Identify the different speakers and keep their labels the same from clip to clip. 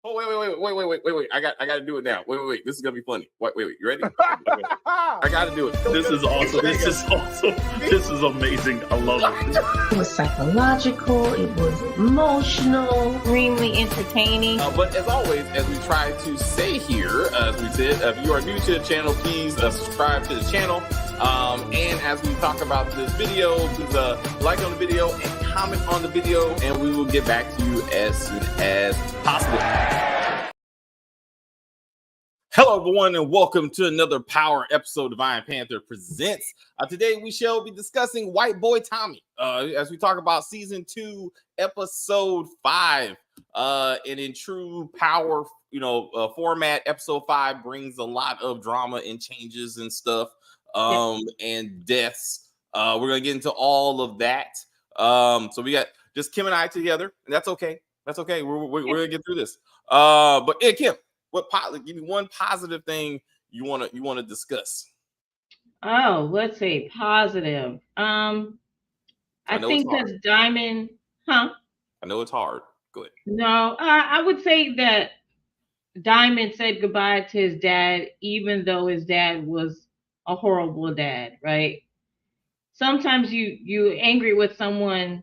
Speaker 1: Oh wait! I got to do it now. Wait! This is gonna be funny. Wait! You ready? I got to do it.
Speaker 2: This is awesome. This is awesome. This is amazing. I love it.
Speaker 3: It was psychological. It was emotional.
Speaker 4: Extremely entertaining.
Speaker 1: But as always, as we try to say here, as we said, if you are new to the channel, please subscribe to the channel. And as we talk about this video, please like on the video and comment on the video, and we will get back to you as soon as possible. Hello, everyone, and welcome to another Power episode of Divine Panther Presents. Today, we shall be discussing White Boy Tommy as we talk about Season 2, Episode 5. And in true Power, format, Episode 5 brings a lot of drama and changes and stuff, and deaths. We're going to get into all of that. So we got just Kim and I together, and that's okay. That's okay. We're going to get through this. But yeah, Kim, give me one positive thing you want to discuss.
Speaker 4: Oh, let's see. Positive. I think that's Diamond. I
Speaker 1: know it's hard. Go ahead.
Speaker 4: No, I would say that Diamond said goodbye to his dad, even though his dad was a horrible dad, right? Sometimes you're angry with someone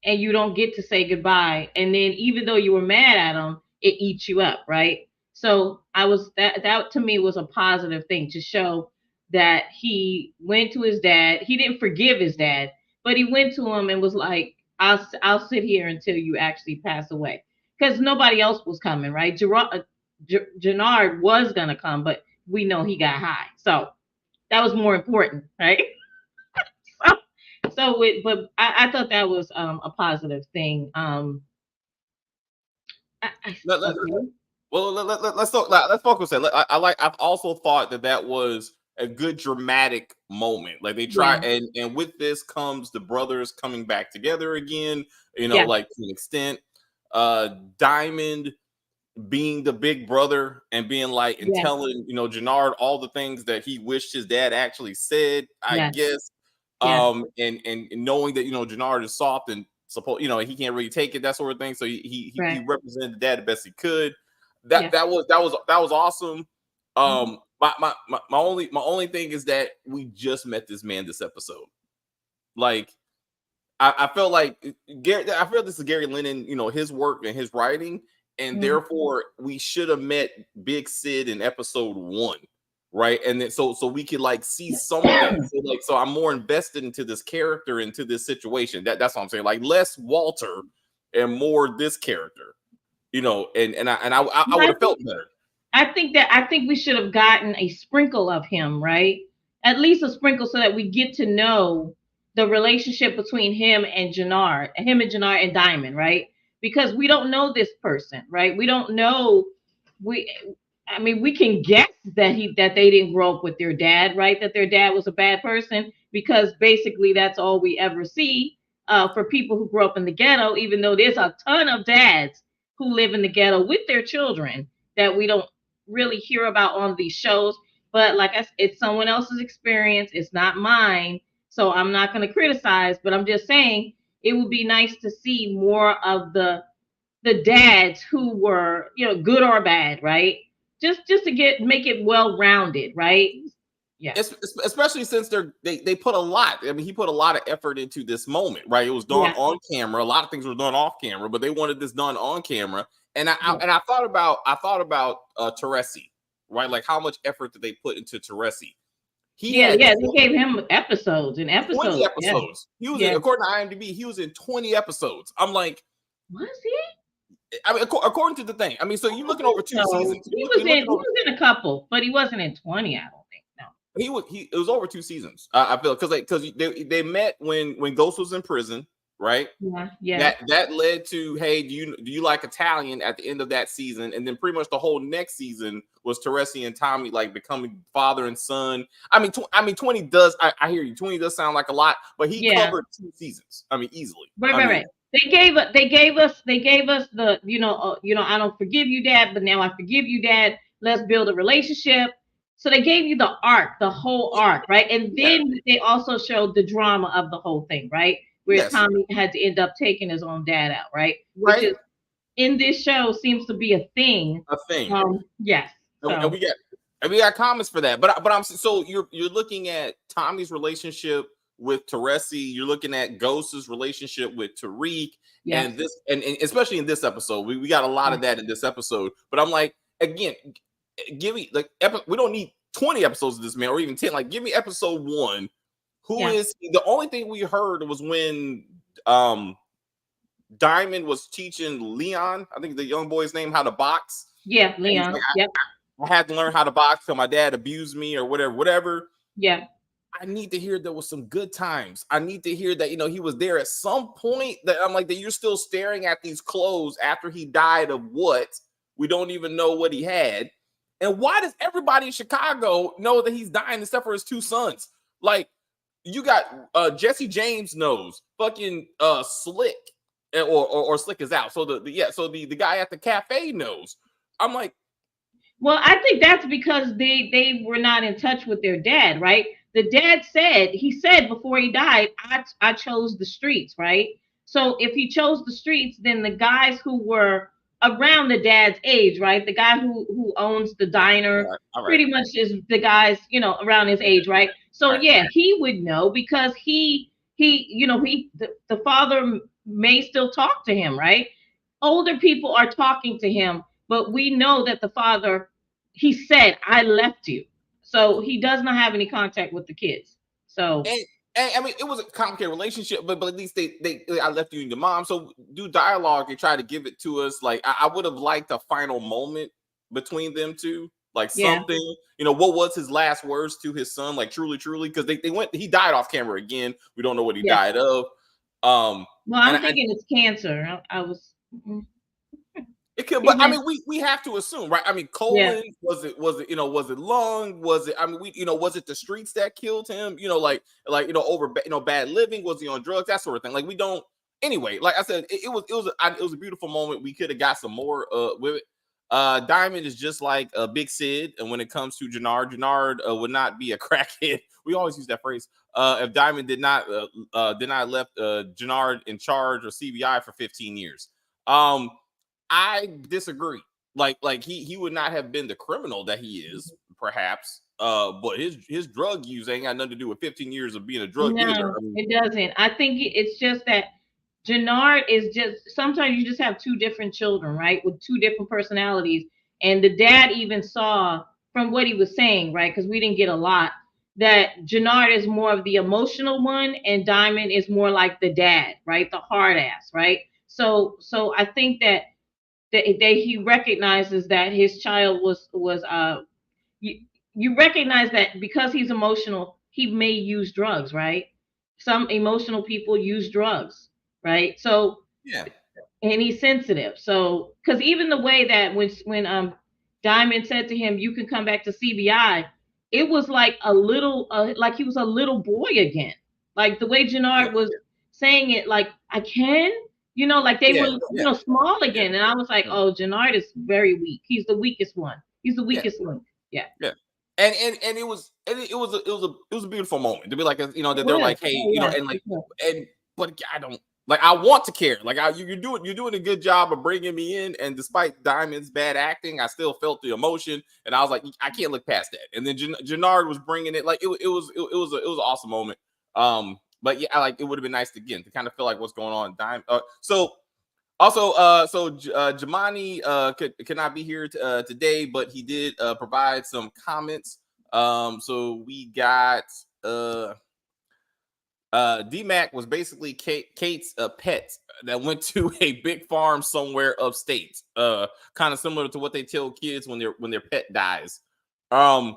Speaker 4: and you don't get to say goodbye, and then even though you were mad at them, it eats you up, right? So that to me was a positive thing to show that he went to his dad. He didn't forgive his dad, but he went to him and was like, I'll sit here until you actually pass away, because nobody else was coming, right? Jannard was gonna come, but we know he got high, so that was more important, right? But I thought that was a positive thing.
Speaker 1: Let's talk. Let's focus on it. I've also thought that was a good dramatic moment. Like they try, and with this comes the brothers coming back together again. Like to an extent. Diamond being the big brother and being like and telling Jannard all the things that he wished his dad actually said. I guess. And knowing that Jannard is soft and he can't really take it, that sort of thing. So he represented the dad the best he could. That was awesome. My only thing is that we just met this man this episode. Like I felt like this is Gary Lennon, his work and his writing, and therefore we should have met Big Sid in episode 1. Right. And then so we could like see something. So I'm more invested into this character, into this situation. That's what I'm saying. Like less Walter and more this character, and I would have felt better.
Speaker 4: I think we should have gotten a sprinkle of him, right? At least a sprinkle, so that we get to know the relationship between him and Jannard and Diamond, right? Because we don't know this person, right? We don't know. We can guess that they didn't grow up with their dad, right? That their dad was a bad person, because basically that's all we ever see for people who grew up in the ghetto, even though there's a ton of dads who live in the ghetto with their children that we don't really hear about on these shows. But like I said, it's someone else's experience. It's not mine. So I'm not going to criticize, but I'm just saying it would be nice to see more of the dads who were, good or bad, right? Just to make it well-rounded, right? Yeah.
Speaker 1: Especially since they put a lot. I mean, he put a lot of effort into this moment, right? It was done on camera. A lot of things were done off camera, but they wanted this done on camera. And I thought about Teresi, right? Like how much effort did they put into Teresi?
Speaker 4: They gave him episodes and episodes.
Speaker 1: 20 episodes. He was according to IMDb, he was in 20 episodos. I'm like,
Speaker 4: was he?
Speaker 1: I mean, according to the thing. I mean, so you're looking over 2 seasons.
Speaker 4: He was in a couple, but he wasn't in 20. I don't think. No.
Speaker 1: It was over 2 seasons. I feel because they met when Ghost was in prison, right?
Speaker 4: Yeah.
Speaker 1: That led to, hey, do you like Italian at the end of that season, and then pretty much the whole next season was Teresi and Tommy like becoming father and son. I mean, 20 does. I hear you. 20 does sound like a lot, but he covered 2 seasons. I mean, easily.
Speaker 4: Right. They gave us the I don't forgive you, Dad, but now I forgive you, Dad. Let's build a relationship. So they gave you the whole arc, right? And then they also showed the drama of the whole thing, right? Where Tommy had to end up taking his own dad out, right? Which is in this show seems to be a thing.
Speaker 1: A thing.
Speaker 4: Yes.
Speaker 1: And
Speaker 4: So.
Speaker 1: we got comments for that. But I'm so you're looking at Tommy's relationship with Teresi, you're looking at Ghost's relationship with Tariq,
Speaker 4: Yes.
Speaker 1: and this and especially in this episode, we got a lot of that in this episode. But I'm like, again, give me like we don't need 20 episodes of this, man, or even 10. Like, give me episode 1. Who is he? The only thing we heard was when Diamond was teaching Leon, I think the young boy's name, how to box.
Speaker 4: Yeah, Leon.
Speaker 1: Like,
Speaker 4: yep.
Speaker 1: I had to learn how to box because my dad abused me or whatever.
Speaker 4: Yeah.
Speaker 1: I need to hear there was some good times. I need to hear that, he was there at some point, that I'm like, that you're still staring at these clothes after he died of what? We don't even know what he had. And why does everybody in Chicago know that he's dying except for his 2 sons? Like, you got Jesse James knows, fucking Slick or Slick is out. So the guy at the cafe knows. I'm like,
Speaker 4: well, I think that's because they were not in touch with their dad, right? The dad said before he died, I chose the streets, right? So if he chose the streets, then the guys who were around the dad's age, right? The guy who owns the diner
Speaker 1: all right.
Speaker 4: pretty much is the guys, around his age, right? So yeah, he would know because the father may still talk to him, right? Older people are talking to him, but we know that the father, he said, I left you. So he does not have any contact with the kids. So
Speaker 1: and I mean, it was a complicated relationship, but at least I left you and your mom. So do dialogue and try to give it to us. Like, I would have liked a final moment between them two, like something. What was his last words to his son? Like, truly, because he died off camera again. We don't know what he died of.
Speaker 4: Well, I'm thinking it's cancer. I was.
Speaker 1: It could, but I mean, we have to assume, right? I mean, colon, was it lung? Was it, I mean, was it the streets that killed him? Over bad living? Was he on drugs? That sort of thing. Like, we don't. Anyway, like I said, it was a beautiful moment. We could have got some more with it. Diamond is just like Big Sid, and when it comes to Jannard would not be a crackhead. We always use that phrase. If Diamond did not left Jannard in charge of CBI for 15 years. I disagree. Like he would not have been the criminal that he is, perhaps. But his drug use ain't got nothing to do with 15 years of being a drug dealer.
Speaker 4: I mean, it doesn't. I think it's just that Jannard is just, sometimes you just have 2 different children, right? With 2 different personalities. And the dad even saw from what he was saying, right? Because we didn't get a lot, that Jannard is more of the emotional one and Diamond is more like the dad, right? The hard ass, right? So I think that he recognizes that his child was you recognize that because he's emotional, he may use drugs, right? Some emotional people use drugs, right? So
Speaker 1: yeah,
Speaker 4: and he's sensitive. So because even the way that when Diamond said to him, "You can come back to CBI," it was like a little like he was a little boy again. Like the way Jannard was saying it, like, I can. Like they were, small again. And I was like, oh, Jannard is very weak. He's the weakest one. He's the weakest one. Yeah.
Speaker 1: Yeah. And it was a beautiful moment to be like, that they're like, hey, but I don't like, I want to care. Like, you're doing a good job of bringing me in. And despite Diamond's bad acting, I still felt the emotion. And I was like, I can't look past that. And then Jannard was bringing it. Like, it was an awesome moment. But yeah, like, it would have been nice to kind of feel like what's going on. Jamani could not be here today, but he did provide some comments. So we got D-Mac was basically Kate's pet that went to a big farm somewhere upstate. Kind of similar to what they tell kids when their pet dies. Okay,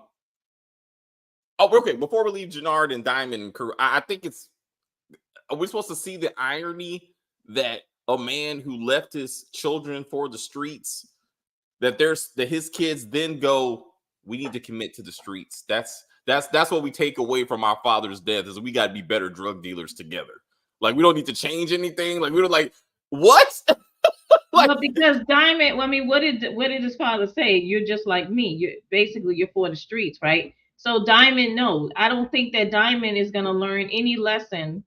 Speaker 1: before we leave Jannard and Diamond and crew, I think are we supposed to see the irony that a man who left his children for the streets, that his kids then go, we need to commit to the streets. That's what we take away from our father's death, is we got to be better drug dealers together. Like, we don't need to change anything. Like, we were like, what?
Speaker 4: Like, well, because Diamond, I mean, what did his father say? You're just like me. You're for the streets, right? So Diamond knows. I don't think that Diamond is going to learn any lesson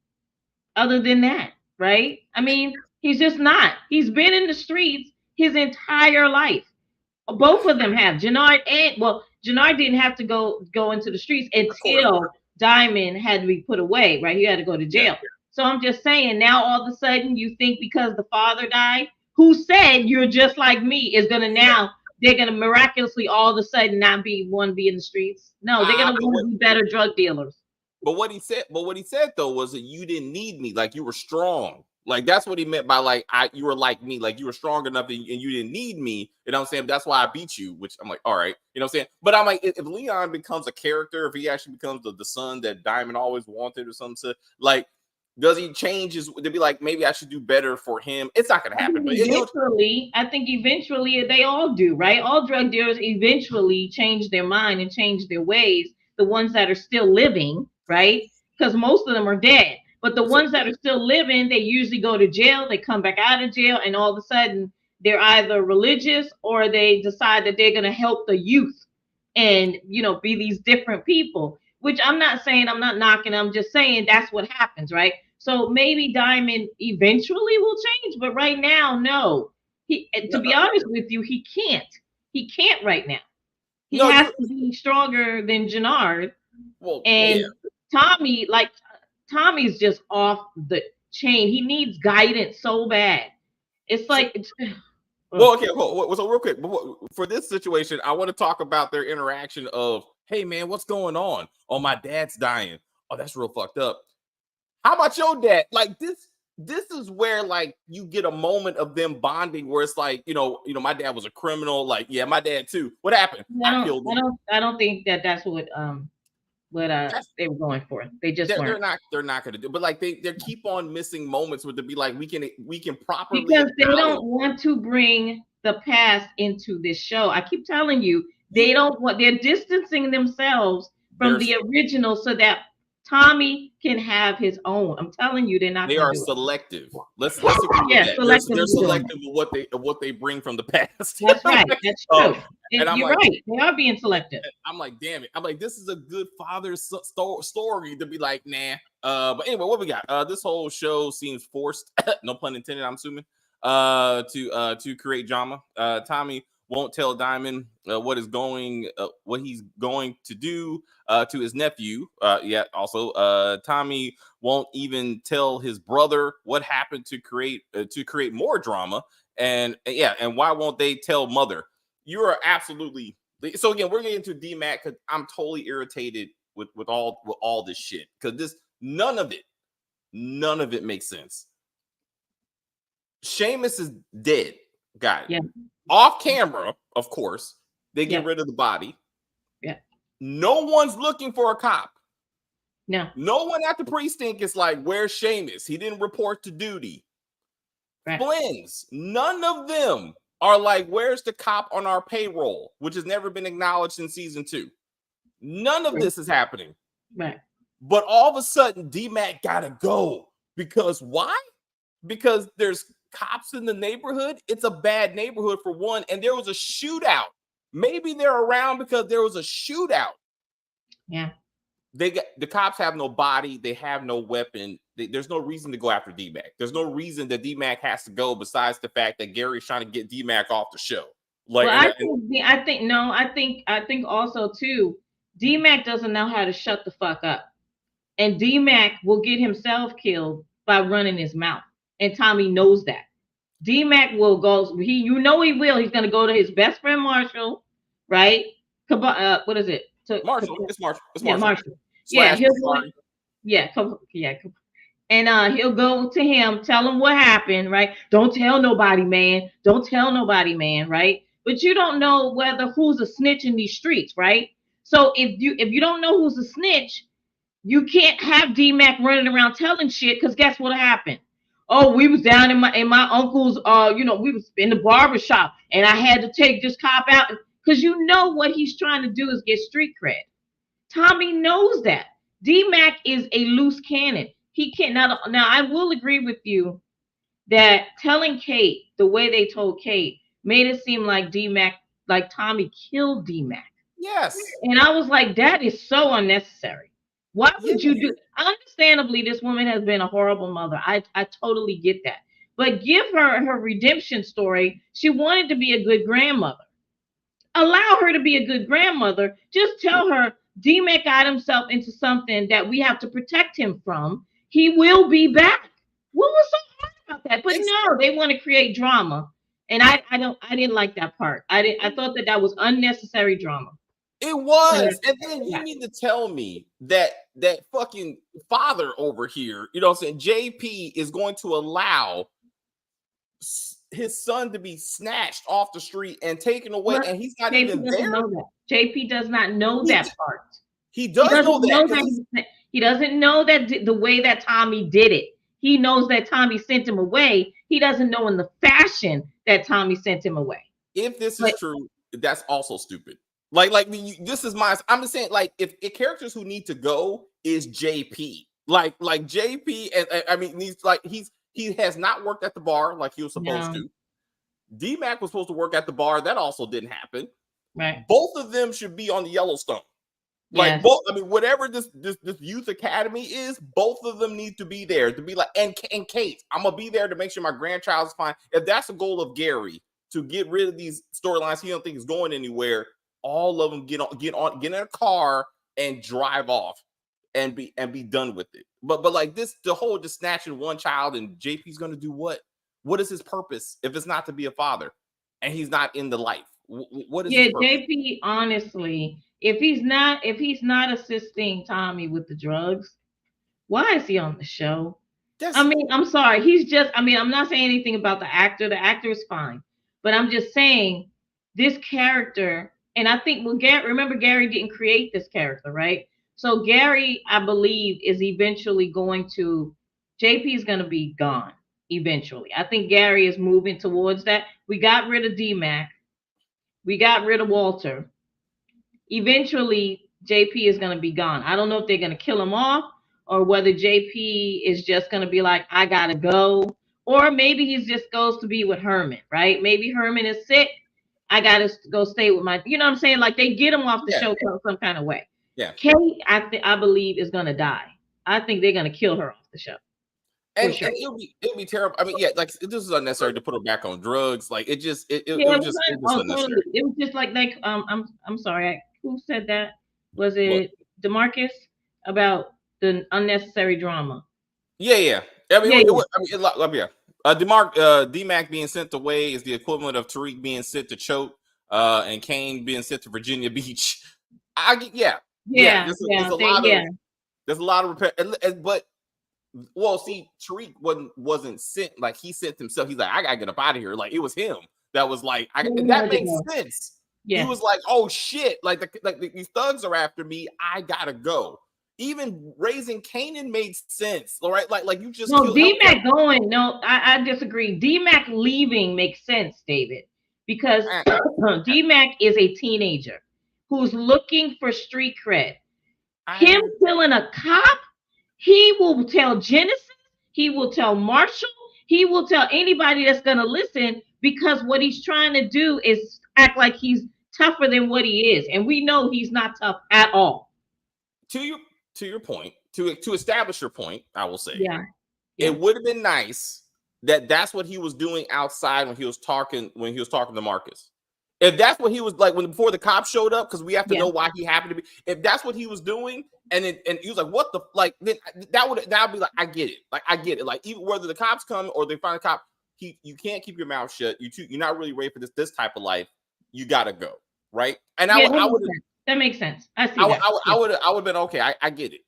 Speaker 4: other than that, right? I mean, he's just not. He's been in the streets. his entire life. Both of them have. Jannard didn't have to go into the streets until Diamond had to be put away, right? He had to go to jail.
Speaker 1: Yeah.
Speaker 4: So I'm just saying, now all of a sudden you think because the father died, who said you're just like me, is gonna now they're gonna miraculously all of a sudden not be in the streets? No, they're gonna want to be better drug dealers.
Speaker 1: But what he said though was that you didn't need me, like you were strong. Like that's what he meant by like you were like me, like you were strong enough and you didn't need me. You know what I'm saying? That's why I beat you, which I'm like, all right, you know what I'm saying? But I'm like, if Leon becomes a character, if he actually becomes the son that Diamond always wanted or something, like does he change his to be like maybe I should do better for him? It's not gonna happen. But
Speaker 4: I think eventually they all do, right? All drug dealers eventually change their mind and change their ways. The ones that are still living, right? Because most of them are dead. But the ones that are still living, they usually go to jail. They come back out of jail, and all of a sudden, they're either religious or they decide that they're going to help the youth and, be these different people. Which I'm not saying, I'm not knocking. I'm just saying that's what happens, right? So maybe Diamond eventually will change, but right now, no. To be honest with you, he can't. He can't right now. He has to be stronger than Jannard.
Speaker 1: Well,
Speaker 4: and Tommy's just off the chain. He needs guidance so bad. It's like
Speaker 1: well, okay. So real quick, for this situation, I want to talk about their interaction of, hey man, what's going on? Oh, my dad's dying. Oh, that's real fucked up. How about your dad? Like this is where like you get a moment of them bonding where it's like, my dad was a criminal. Like, yeah, my dad too. What happened? I killed him.
Speaker 4: I don't think that's what they were going for. They just weren't.
Speaker 1: They're not going to do. But like they keep on missing moments with to be like we can properly,
Speaker 4: because they don't want to bring the past into this show. I keep telling you, they don't want. They're distancing themselves from the original so that Tommy can have his own. I'm telling you, they're not.
Speaker 1: They are selective. Let's agree with that. They're selective of what they bring from the past.
Speaker 4: That's right. That's true. And you're like, right. They are being selective.
Speaker 1: I'm like, damn it. I'm like, this is a good father story to be like, nah. But anyway, what we got? This whole show seems forced. No pun intended. I'm assuming. To create drama. Tommy won't tell Diamond what he's going to do to his nephew. Also, Tommy won't even tell his brother what happened to create more drama. And why won't they tell Mother? You are absolutely. So again, we're getting into D-Mac because I'm totally irritated with all this shit because none of it makes sense. Seamus is dead. Got it.
Speaker 4: Yeah.
Speaker 1: Off camera, of course, they get rid of the body.
Speaker 4: Yeah.
Speaker 1: No one's looking for a cop.
Speaker 4: No.
Speaker 1: No one at the precinct is like, where's Seamus? He didn't report to duty. Right. Flins, none of them are like, where's the cop on our payroll, which has never been acknowledged in season 2. None of this is happening.
Speaker 4: Right.
Speaker 1: But all of a sudden, D-Mac gotta go. Because why? Because there's cops in the neighborhood. It's a bad neighborhood for one, and there was a shootout. Maybe they're around because there was a shootout.
Speaker 4: Yeah.
Speaker 1: The cops have no body, they have no weapon. There's no reason to go after D-Mac. There's no reason that D-Mac has to go besides the fact that Gary's trying to get D-Mac off the show. Like,
Speaker 4: well, I think also too, D-Mac doesn't know how to shut the fuck up, and D-Mac will get himself killed by running his mouth. And Tommy knows that. D-Mac will go. He will. He's gonna go to his best friend Marshall, right? What is it?
Speaker 1: Marshall. It's Marshall.
Speaker 4: Yeah, Marshall. Yeah, he'll go. Yeah. And he'll go to him, tell him what happened, right? Don't tell nobody, man. Don't tell nobody, man, right? But you don't know who's a snitch in these streets, right? So if you don't know who's a snitch, you can't have D-Mac running around telling shit, because guess what happened? Oh, we was down in my uncle's, we was in the barber shop and I had to take this cop out, because what he's trying to do is get street cred. Tommy knows that. D-Mac is a loose cannon. He can't. Now I will agree with you that telling Kate the way they told Kate made it seem like D-Mac, like Tommy killed D-Mac.
Speaker 1: Yes.
Speaker 4: And I was like, that is so unnecessary. Why would you do? Understandably, this woman has been a horrible mother. I totally get that. but give her her redemption story. She wanted to be a good grandmother. Allow her to be a good grandmother. Just tell her D-Mac got himself into something that we have to protect him from. He will be back. What was so hard about that? But no, they want to create drama, and I didn't like that part. I thought that was unnecessary drama.
Speaker 1: It was, and then you mean to tell me that fucking father over here, you know what I'm saying, JP is going to allow his son to be snatched off the street and taken away, and he's not
Speaker 4: JP
Speaker 1: even
Speaker 4: doesn't
Speaker 1: there.
Speaker 4: know that. JP does not know that part.
Speaker 1: He does know that.
Speaker 4: He doesn't know that the way that Tommy did it. He knows that Tommy sent him away. He doesn't know in the fashion that Tommy sent him away.
Speaker 1: If this is true, that's also stupid. This is my. I'm just saying, like, if characters who need to go is JP, like JP, and I mean, he has not worked at the bar like he was supposed to. D-Mac was supposed to work at the bar. That also didn't happen.
Speaker 4: Right.
Speaker 1: Both of them should be on the Yellowstone. Like, both, I mean, whatever this youth academy is, both of them need to be there to be like, and Kate, I'm gonna be there to make sure my grandchild's fine. If that's the goal of Gary, to get rid of these storylines he don't think is going anywhere, all of them get in a car and drive off and be done with it. But like this, the whole just snatching one child, and JP's gonna do what? What is his purpose if it's not to be a father and he's not in the life? What is his purpose?
Speaker 4: JP, honestly, if he's not assisting Tommy with the drugs, why is he on the show? I mean, I'm sorry. I'm not saying anything about the actor. The actor is fine. But I'm just saying this character, and I think remember Gary didn't create this character, right? So Gary, I believe, is eventually JP is going to be gone eventually. I think Gary is moving towards that. We got rid of D-Mac. We got rid of Walter. Eventually, JP is going to be gone. I don't know if they're going to kill him off or whether JP is just going to be like, I got to go. Or maybe he just goes to be with Herman, right? Maybe Herman is sick. I got to go stay with you know what I'm saying? Like they get him off the show some kind of way.
Speaker 1: Yeah.
Speaker 4: Kate, I believe, is going to die. I think they're going to kill her off the show.
Speaker 1: And it'll be terrible. I mean, like this is unnecessary to put her back on drugs. Like it was just unnecessary.
Speaker 4: It was just like I'm sorry. Who said that? Was it DeMarcus about the unnecessary drama?
Speaker 1: Yeah. I mean, D-Mac being sent away is the equivalent of Tariq being sent to Choke, and Kane being sent to Virginia Beach. There's a lot of repair, but. Well, see, Tariq wasn't sent, like he sent himself. He's like, I gotta get up out of here. Like it was him that was like, that makes sense. Yeah. He was like, oh shit, like these thugs are after me. I gotta go. Even raising Kanan made sense, all right? Like you just
Speaker 4: D-Mac going. No, I disagree. D-Mac leaving makes sense, David, because D-Mac is a teenager who's looking for street cred. Him killing a cop. He will tell Genesis, he will tell Marshall, he will tell anybody that's going to listen, because what he's trying to do is act like he's tougher than what he is. And we know he's not tough at all.
Speaker 1: To your point, to establish your point, I will say,
Speaker 4: it
Speaker 1: would have been nice that's what he was doing outside when he was talking to Marcus. If that's what he was like before the cops showed up, because we have to know why he happened to be. If that's what he was doing, and he was like, "What the like?" Then that would be like, "I get it." Like even whether the cops come or they find a cop, you can't keep your mouth shut. You're not really ready for this type of life. You gotta go, right? And I would.
Speaker 4: That makes sense. I see.
Speaker 1: I would have been okay. I get it.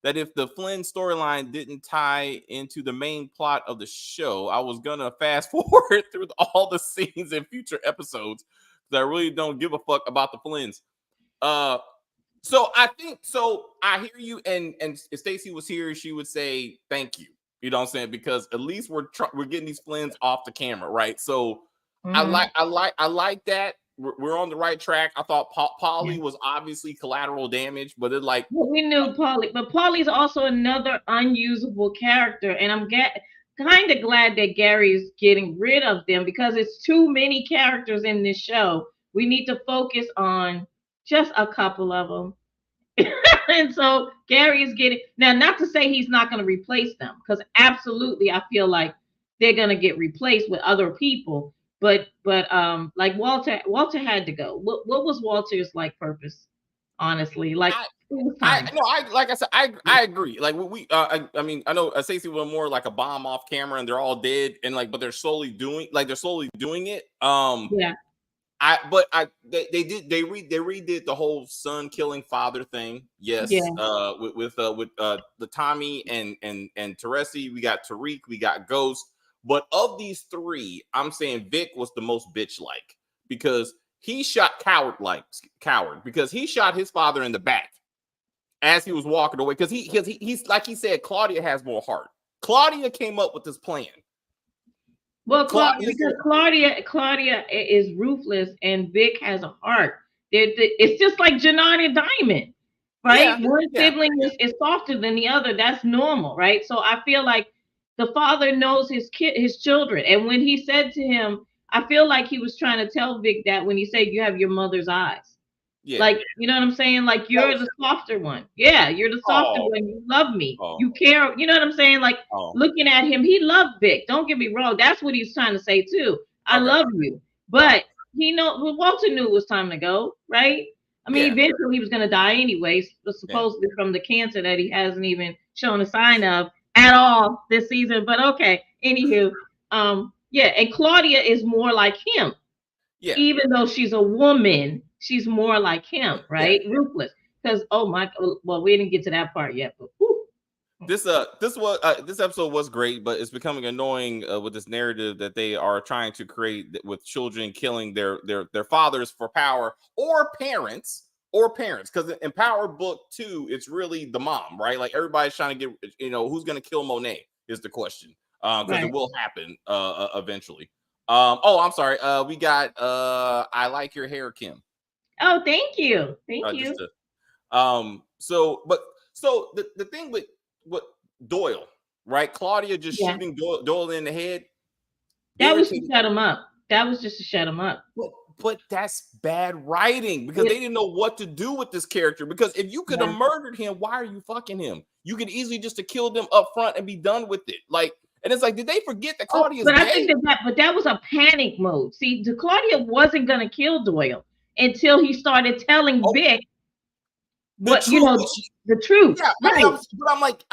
Speaker 1: That if the Flynn storyline didn't tie into the main plot of the show, I was gonna fast forward through all the scenes in future episodes because I really don't give a fuck about the Flynns. So I hear you, and if Stacey was here, she would say thank you. You know what I'm saying? Because at least we're getting these Flynns off the camera, right? So I like that. We're on the right track. I thought Polly was obviously collateral damage, but
Speaker 4: we knew Polly, but Polly's also another unusable character, and I'm kind of glad that Gary's getting rid of them because it's too many characters in this show. We need to focus on just a couple of them. And so Gary is getting now, not to say he's not going to replace them, because absolutely I feel like they're going to get replaced with other people. But like Walter had to go. What was Walter's like purpose? Honestly, like it was time.
Speaker 1: Like I said, I agree. Like I mean, I know Stacey was more like a bomb off camera, and they're all dead, and like, but they're slowly doing it.
Speaker 4: Yeah.
Speaker 1: They redid the whole son killing father thing. Yes.
Speaker 4: Yeah.
Speaker 1: With the Tommy and Teresi, we got Tariq, we got Ghost. But of these three, I'm saying Vic was the most bitch like, because he shot coward because he shot his father in the back as he was walking away, because he's like he said, Claudia has more heart. Claudia came up with this plan.
Speaker 4: Well, Claudia is ruthless, and Vic has a heart. It's just like Janard and Diamond, right? One sibling is softer than the other. That's normal, right? So I feel like the father knows his children, and when he said to him, I feel like he was trying to tell Vic that when he said, "You have your mother's eyes." Yeah. Like, you know what I'm saying? Like, you're the softer one. Yeah, you're the softer one. You love me. You care. You know what I'm saying? Like, looking at him, he loved Vic. Don't get me wrong. That's what he's trying to say, too. I love you. But Walter knew it was time to go, right? I mean, eventually he was going to die anyways, supposedly from the cancer that he hasn't even shown a sign of at all this season. But okay. Anywho, and Claudia is more like him. Yeah. Even though she's a woman, she's more like him, right? Yeah. Ruthless. Because we didn't get to that part yet. But
Speaker 1: this episode was great, but it's becoming annoying with this narrative that they are trying to create with children killing their fathers for power, or parents. Because in Power Book 2, it's really the mom, right? Like, everybody's trying to get, who's going to kill Monet is the question, because it will happen eventually. I'm sorry. We got I like your hair, Kim.
Speaker 4: Oh, thank you. Thank you.
Speaker 1: So the thing with Doyle, right? Claudia just shooting Doyle in the head.
Speaker 4: That was to shut him up. That was just to shut him up.
Speaker 1: But that's bad writing, because they didn't know what to do with this character. Because if you could have murdered him, why are you fucking him? You could easily just have killed him up front and be done with it. Like, and it's like, did they forget that Claudia's
Speaker 4: I think that was a panic mode. See, Claudia wasn't gonna kill Doyle until he started telling Vic the truth.
Speaker 1: Yeah, right.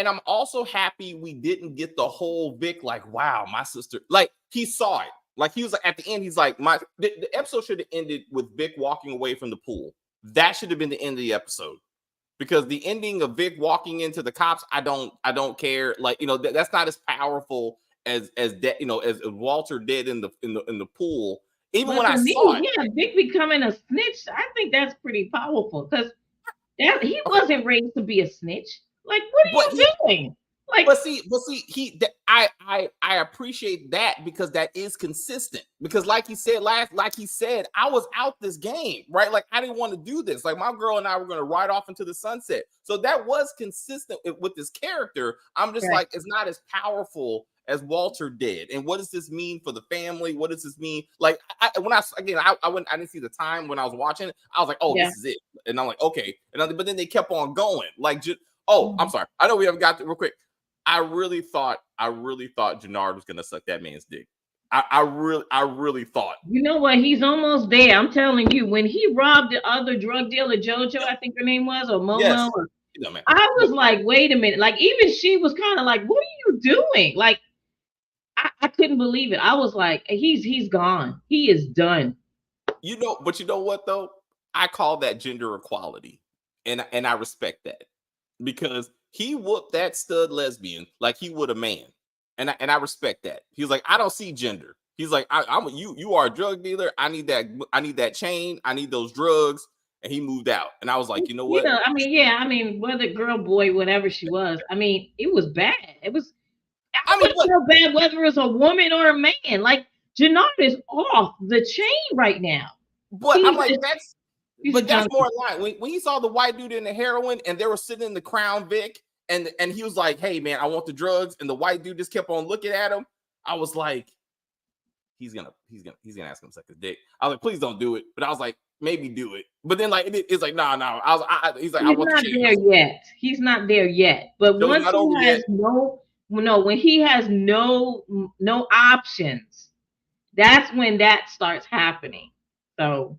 Speaker 1: I'm also happy we didn't get the whole Vic, like, wow, my sister, like, he saw it. Like, he was like, at the end, he's like, the episode should have ended with Vic walking away from the pool. That should have been the end of the episode. Because the ending of Vic walking into the cops, I don't care. Like, that's not as powerful as Walter did in the pool. Even when I saw it,
Speaker 4: Vic becoming a snitch, I think that's pretty powerful, because he wasn't raised to be a snitch. Like, what are you doing? Like,
Speaker 1: but see, I appreciate that, because that is consistent. Because like he said, I was out this game, right? Like, I didn't want to do this. Like, my girl and I were going to ride off into the sunset. So that was consistent with this character. I'm just like, it's not as powerful as Walter did. And what does this mean for the family? What does this mean? Like, I didn't see the time when I was watching it. I was like, this is it. And I'm like, okay. But then they kept on going. Like, I'm sorry. I know we haven't got to real quick. I really thought Janard was gonna suck that man's dick. I really thought.
Speaker 4: You know what? He's almost there. I'm telling you. When he robbed the other drug dealer, JoJo, I think her name was, or Momo. Yes. I was like, wait a minute. Like, even she was kind of like, what are you doing? Like, I couldn't believe it. I was like, he's gone. He is done.
Speaker 1: But you know what though? I call that gender equality, and I respect that, because he whooped that stud lesbian like he would a man. And I respect that. He was like, I don't see gender. He's like, you are a drug dealer. I need that chain. I need those drugs. And he moved out. And I was like, you know what?
Speaker 4: Whether girl, boy, whatever she was, it was bad. It was, so bad whether it's a woman or a man. Like, Janard is off the chain right now.
Speaker 1: But I'm like, that's more in line. When he saw the white dude in the heroin and they were sitting in the Crown Vic, and he was like, hey man, I want the drugs, and the white dude just kept on looking at him, I was like, he's gonna ask him to suck his dick. I was like, please don't do it. But I was like, maybe do it. But then like it's like no. He's like, I
Speaker 4: He's
Speaker 1: want the
Speaker 4: not
Speaker 1: chance.
Speaker 4: there yet. He's not there yet. But
Speaker 1: No,
Speaker 4: once
Speaker 1: not over
Speaker 4: he has
Speaker 1: yet.
Speaker 4: when he has no options, that's when that starts happening. So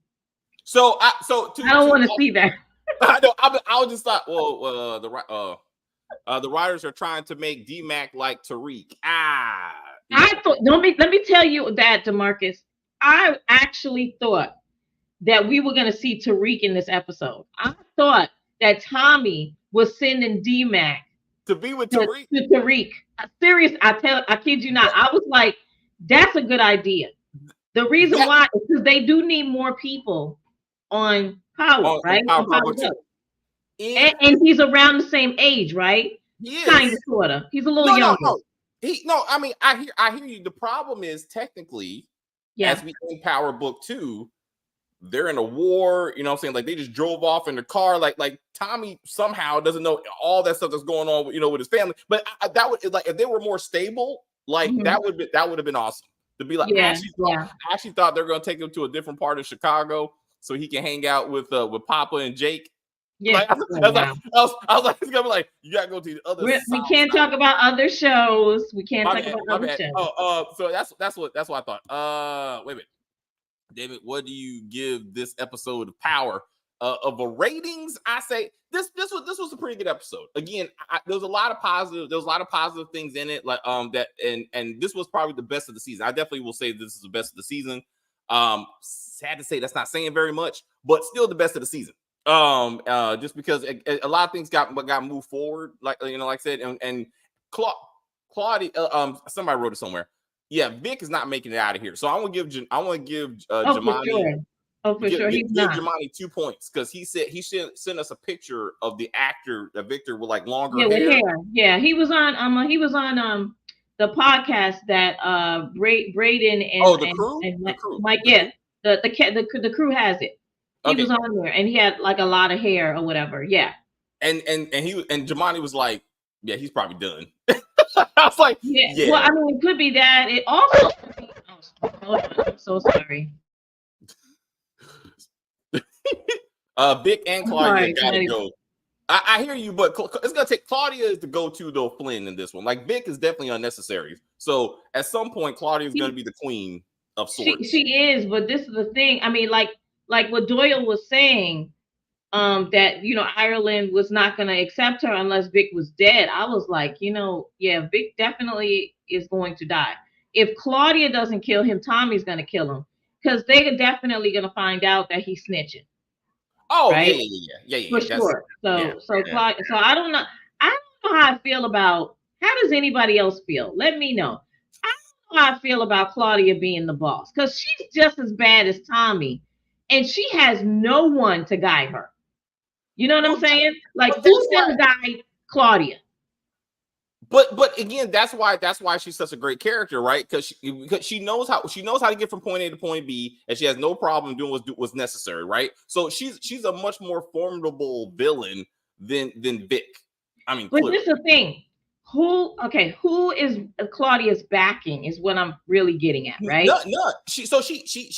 Speaker 1: I
Speaker 4: don't want to see that.
Speaker 1: I know. I was just thought, well, the writers are trying to make D-Mac like Tariq.
Speaker 4: I thought. Let me tell you that, DeMarcus. I actually thought that we were going to see Tariq in this episode. I thought that Tommy was sending D-Mac
Speaker 1: to be with Tariq.
Speaker 4: To Tariq. Serious. I kid you not. I was like, that's a good idea. The reason why is because they do need more people on Power, right? On Power and he's around the same age, right? Kind of, sort of. He's a little younger.
Speaker 1: No. I mean, I hear you. The problem is technically, as we in Power Book 2, they're in a war. You know what I'm saying? Like they just drove off in the car. Like Tommy somehow doesn't know all that stuff that's going on, with his family. But that would, like, if they were more stable, like that would have been awesome. To be like, I actually thought they're going to take him to a different part of Chicago so he can hang out with Papa and Jake.
Speaker 4: Yeah,
Speaker 1: I was like, it's gonna be like, you gotta go to the other side.
Speaker 4: We can't talk about other shows. We can't talk about other shows.
Speaker 1: So that's what I thought. Wait a minute, David, what do you give this episode of Power? Of a ratings, I say this was a pretty good episode. Again, there was a lot of positive things in it, like that, and this was probably the best of the season. I definitely will say this is the best of the season. Sad to say that's not saying very much, but still the best of the season. Just because a lot of things got moved forward, like I said, and Claudia, somebody wrote it somewhere. Yeah, Vic is not making it out of here, so I want to give Jamani.
Speaker 4: For sure. He's
Speaker 1: give
Speaker 4: not.
Speaker 1: Jamani 2 points because he said he should send us a picture of the actor, Victor, with like longer
Speaker 4: hair.
Speaker 1: With
Speaker 4: hair. Yeah, he was on the podcast that Braden and
Speaker 1: the crew? The crew.
Speaker 4: Mike. Yeah, the crew has it. He was on there and he had like a lot of hair or whatever. Yeah.
Speaker 1: And Jamani was like, yeah, he's probably done. I was like, yeah.
Speaker 4: Well, I mean, it could be that. It also. I'm so sorry.
Speaker 1: Vic and Claudia gotta go. I hear you, but it's gonna take Claudia is the go-to though Flynn in this one. Like Vic is definitely unnecessary. So at some point, Claudia is gonna be the queen of sorts.
Speaker 4: She is, but this is the thing. I mean, like what Doyle was saying, that Ireland was not gonna accept her unless Vic was dead. I was like, yeah, Vic definitely is going to die. If Claudia doesn't kill him, Tommy's gonna kill him because they're definitely gonna find out that he's snitching.
Speaker 1: Oh,
Speaker 4: right?
Speaker 1: Yeah.
Speaker 4: For sure. So I don't know. I don't know how I feel about. How does anybody else feel? Let me know. I don't know how I feel about Claudia being the boss because she's just as bad as Tommy, and she has no one to guide her. You know what I'm saying? Like who's gonna guide Claudia?
Speaker 1: But again, that's why she's such a great character, right? Because she knows how to get from point A to point B, and she has no problem doing what's necessary, right? So she's a much more formidable villain than Vic. I mean,
Speaker 4: but this is the thing. Who is Claudia's backing is what I'm really getting at, right?
Speaker 1: No. She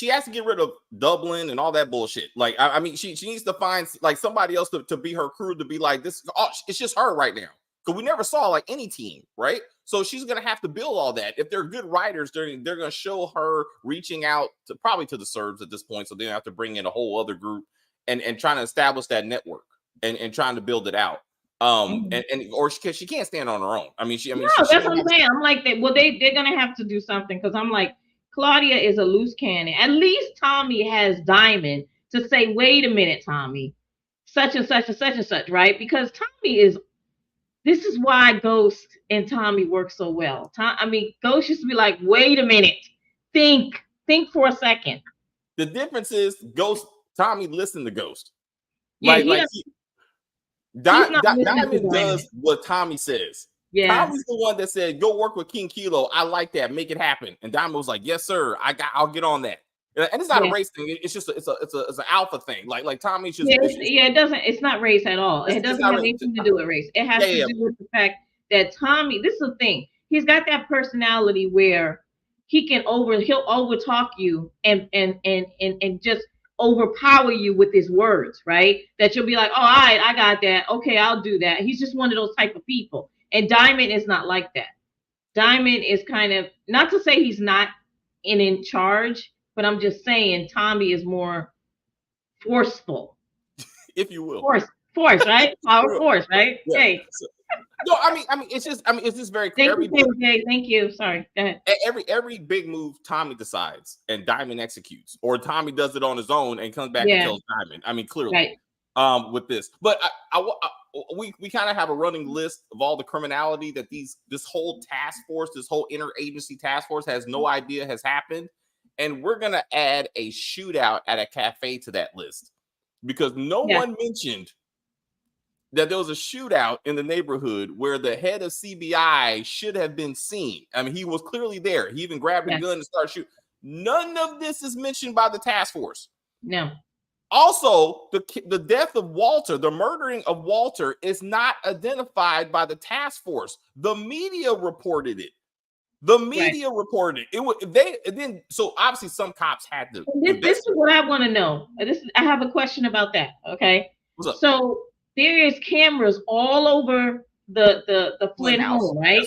Speaker 1: has to get rid of Dublin and all that bullshit. Like I mean, she needs to find like somebody else to be her crew, to be like this. Oh, it's just her right now. Because we never saw like any team, right? So she's gonna have to build all that. If they're good writers, they're gonna show her reaching out to probably to the Serbs at this point. So they have to bring in a whole other group and trying to establish that network and trying to build it out. Or she can't stand on her own.
Speaker 4: That's what I'm saying. I'm like they're gonna have to do something because I'm like Claudia is a loose cannon. At least Tommy has Diamond to say, wait a minute, Tommy, such and such and such and such, right? Because Tommy is. This is why Ghost and Tommy work so well. Ghost used to be like, wait a minute, think for a second.
Speaker 1: The difference is Tommy listened to Ghost.
Speaker 4: Yeah,
Speaker 1: Diamond does what Tommy says.
Speaker 4: Yeah.
Speaker 1: Tommy's the one that said, go work with King Kilo. I like that. Make it happen. And Diamond was like, yes, sir. I'll get on that. And it's not a race thing. It's just it's an alpha thing. Like Tommy's just
Speaker 4: it's not race at all. It doesn't have anything to do with race. It has to do with the fact that Tommy, this is the thing. He's got that personality where he'll overtalk you and just overpower you with his words, right? That you'll be like, oh, all right, I got that. Okay, I'll do that. He's just one of those type of people. And Diamond is not like that. Diamond is kind of, not to say he's not in charge, but I'm just saying Tommy is more forceful.
Speaker 1: If you will.
Speaker 4: Force, right? Power force, right?
Speaker 1: Yeah.
Speaker 4: Hey.
Speaker 1: No, I mean, it's just very clear.
Speaker 4: Thank you. Sorry. Go ahead.
Speaker 1: Every big move Tommy decides and Diamond executes, or Tommy does it on his own and comes back and tells Diamond. I mean, clearly, with this, but we kind of have a running list of all the criminality that this whole task force, this whole interagency task force has no idea has happened, and we're gonna add a shootout at a cafe to that list because no one mentioned that there was a shootout in the neighborhood where the head of CBI should have been seen. I mean, he was clearly there. He even grabbed a gun and started shooting. None of this is mentioned by the task force.
Speaker 4: No.
Speaker 1: Also, the death of Walter, the murdering of Walter, is not identified by the task force. The media reported it. Reported it. So obviously some cops had to.
Speaker 4: This is what I want to know. I have a question about that. Okay. What's up? So there is cameras all over the Flynn home, right?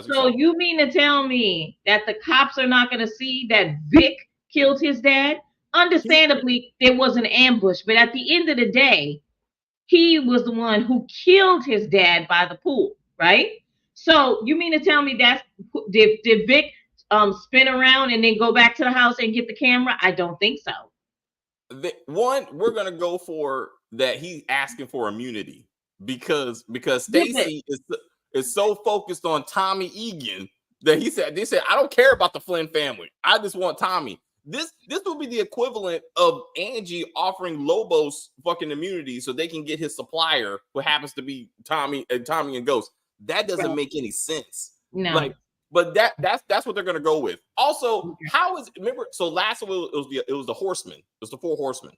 Speaker 4: So you mean to tell me that the cops are not going to see that Vic killed his dad? Understandably, there was an ambush, but at the end of the day, he was the one who killed his dad by the pool, right? So you mean to tell me that did Vic spin around and then go back to the house and get the camera? I don't think so.
Speaker 1: We're gonna go for that. He's asking for immunity because Stacy is so focused on Tommy Egan that they said I don't care about the Flynn family. I just want Tommy. This would be the equivalent of Angie offering Lobos fucking immunity so they can get his supplier, who happens to be Tommy and Ghost. That doesn't make any sense.
Speaker 4: No.
Speaker 1: But that's what they're gonna go with. Also, remember? So last week it was the Horsemen. It was the 4 Horsemen.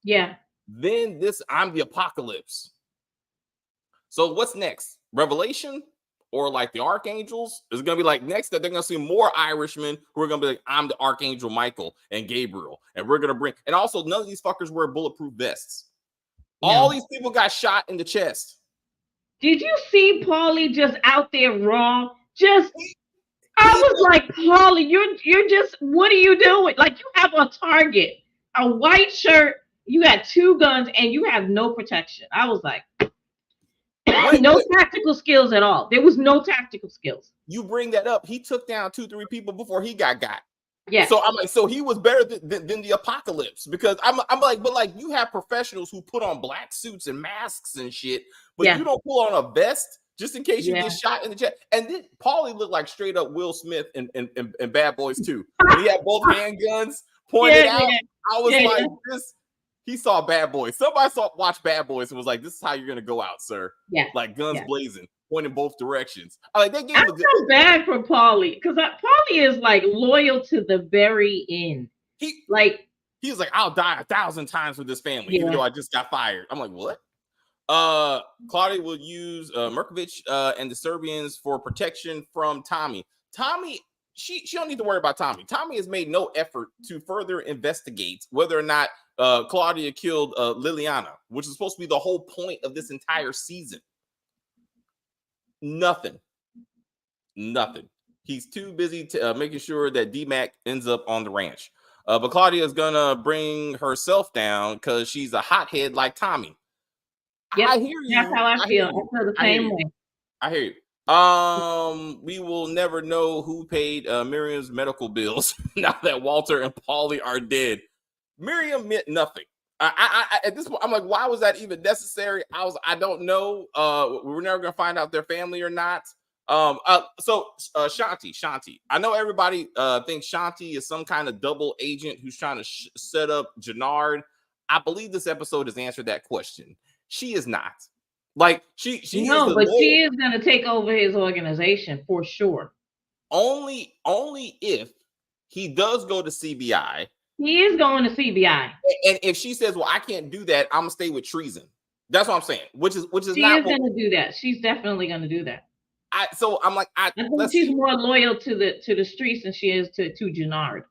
Speaker 4: Yeah.
Speaker 1: Then I'm the Apocalypse. So what's next? Revelation or like the Archangels? Is gonna be like next that they're gonna see more Irishmen who are gonna be like, I'm the Archangel Michael and Gabriel, and we're gonna bring. And also, none of these fuckers wear bulletproof vests. No. All these people got shot in the chest.
Speaker 4: Did you see Paulie just out there raw? I was like, Paulie, you're just, what are you doing? Like, you have a target, a white shirt, you got 2 guns, and you have no protection. I was like, no tactical skills at all. There was no tactical skills.
Speaker 1: You bring that up. He took down 2-3 people before he got.
Speaker 4: Yeah.
Speaker 1: So I'm like, so he was better than the Apocalypse, because I'm like, but like you have professionals who put on black suits and masks and shit, but you don't pull on a vest just in case you get shot in the chest. And then Paulie looked like straight up Will Smith in Bad Boys 2. He had both handguns pointed out. I was like, this. He saw Bad Boys. Somebody watched Bad Boys and was like, "This is how you're gonna go out, sir."
Speaker 4: Yeah,
Speaker 1: like guns blazing, pointing both directions. Like they gave.
Speaker 4: I feel bad for Paulie because Paulie is like loyal to the very end. He
Speaker 1: was like, "I'll die 1,000 times with this family, even though I just got fired." I'm like, "What?" Claudia will use Merkovich and the Serbians for protection from Tommy. Tommy, she don't need to worry about Tommy. Tommy has made no effort to further investigate whether or not Claudia killed Liliana, which is supposed to be the whole point of this entire season. Nothing. He's too busy making sure that D-Mac ends up on the ranch. But Claudia is gonna bring herself down because she's a hothead like Tommy.
Speaker 4: Yep,
Speaker 1: I hear you.
Speaker 4: That's how I feel. I feel the same way.
Speaker 1: I hear you. We will never know who paid Miriam's medical bills now that Walter and Paulie are dead. Miriam meant nothing. I at this point, I'm like, why was that even necessary? I don't know. We're never gonna find out their family or not. So Shanti. I know everybody thinks Shanti is some kind of double agent who's trying to set up Jannard. I believe this episode has answered that question. She is not. Like she
Speaker 4: no, but she is gonna take over his organization for sure.
Speaker 1: Only if he does go to CBI.
Speaker 4: He is going to CBI.
Speaker 1: And if she says, well, I can't do that, I'm gonna stay with treason. That's what I'm saying. Which is
Speaker 4: she
Speaker 1: not
Speaker 4: gonna do that. She's definitely gonna do that.
Speaker 1: So I'm like,
Speaker 4: I think she's more loyal to the streets than she is to Jannard.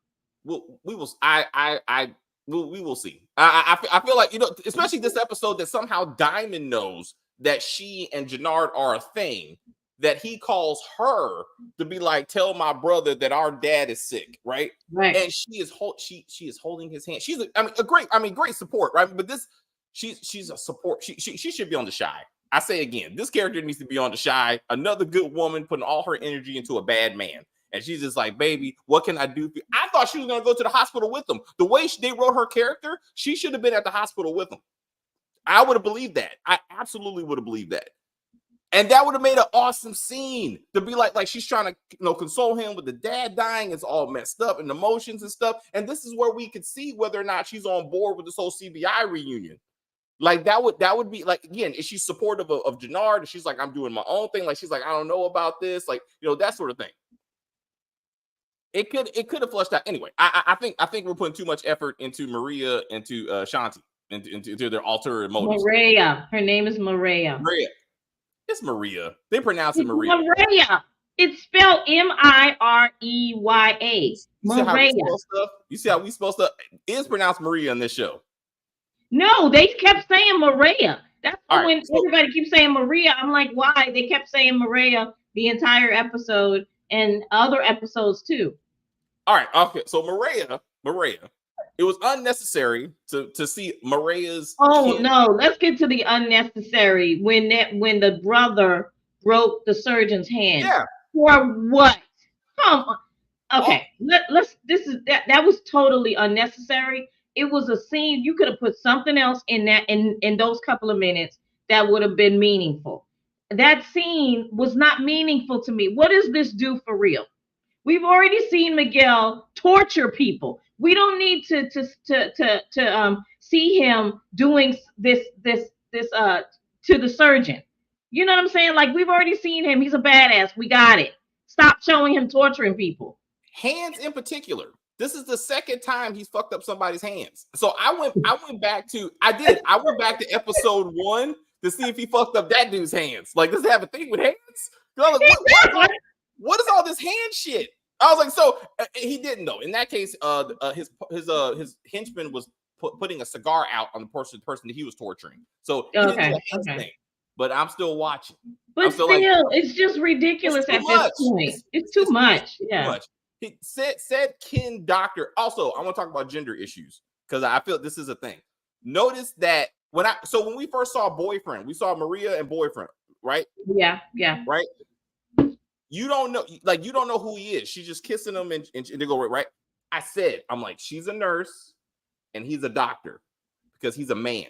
Speaker 1: Well, we will. I we will see. I feel like, especially this episode, that somehow Diamond knows that she and Jannard are a thing, that he calls her to be like, tell my brother that our dad is sick, right?
Speaker 4: Right.
Speaker 1: And she is holding his hand. She's great support, right? But she's a support. She should be on the Shy. I say again, this character needs to be on the Shy. Another good woman putting all her energy into a bad man. And she's just like, baby, what can I do for you? I thought she was going to go to the hospital with them. The way they wrote her character, she should have been at the hospital with them. I would have believed that. I absolutely would have believed that. And that would have made an awesome scene to be like she's trying to, console him with the dad dying. It's all messed up and emotions and stuff. And this is where we could see whether or not she's on board with this whole CBI reunion. Like that would be like, again, is she supportive of Jannard? And she's like, I'm doing my own thing. Like, she's like, I don't know about this. Like, that sort of thing. It could have flushed out. Anyway, I think we're putting too much effort into Maria and to Shanti, into their ulterior motives.
Speaker 4: Maria. Her name is Maria.
Speaker 1: Maria. It's Maria. They pronounce it Maria.
Speaker 4: Maria. It's spelled MireyA. Maria.
Speaker 1: You see how we spell stuff? It's pronounced Maria in this show.
Speaker 4: No, they kept saying Maria. That's when everybody keeps saying Maria. I'm like, why? They kept saying Maria the entire episode and other episodes too.
Speaker 1: All right, okay. So Maria, it was unnecessary to see Maria's.
Speaker 4: Oh kid. No, let's get to the unnecessary when the brother broke the surgeon's hand.
Speaker 1: Yeah.
Speaker 4: For what? Come on. Okay, that was totally unnecessary. It was a scene. You could have put something else in that in those couple of minutes that would have been meaningful. That scene was not meaningful to me. What does this do for real? We've already seen Miguel torture people. We don't need to see him doing this to the surgeon. You know what I'm saying? Like, we've already seen him. He's a badass. We got it. Stop showing him torturing people.
Speaker 1: Hands in particular. This is the second time he's fucked up somebody's hands. So I went back to episode 1 to see if he fucked up that dude's hands. Like, does it have a thing with hands? Like, what is all this hand shit? I was like, so he didn't though. In that case, his henchman was putting a cigar out on the person that he was torturing. So he didn't do a hands thing. But I'm still watching.
Speaker 4: But still, it's just ridiculous at this point. It's too much. Yeah. Too much.
Speaker 1: He said Ken Doctor. Also, I want to talk about gender issues because I feel this is a thing. Notice that when we first saw Boyfriend, we saw Maria and Boyfriend, right?
Speaker 4: Yeah.
Speaker 1: Right. You don't know who he is. She's just kissing him and they go right. I'm like, she's a nurse and he's a doctor because he's a man.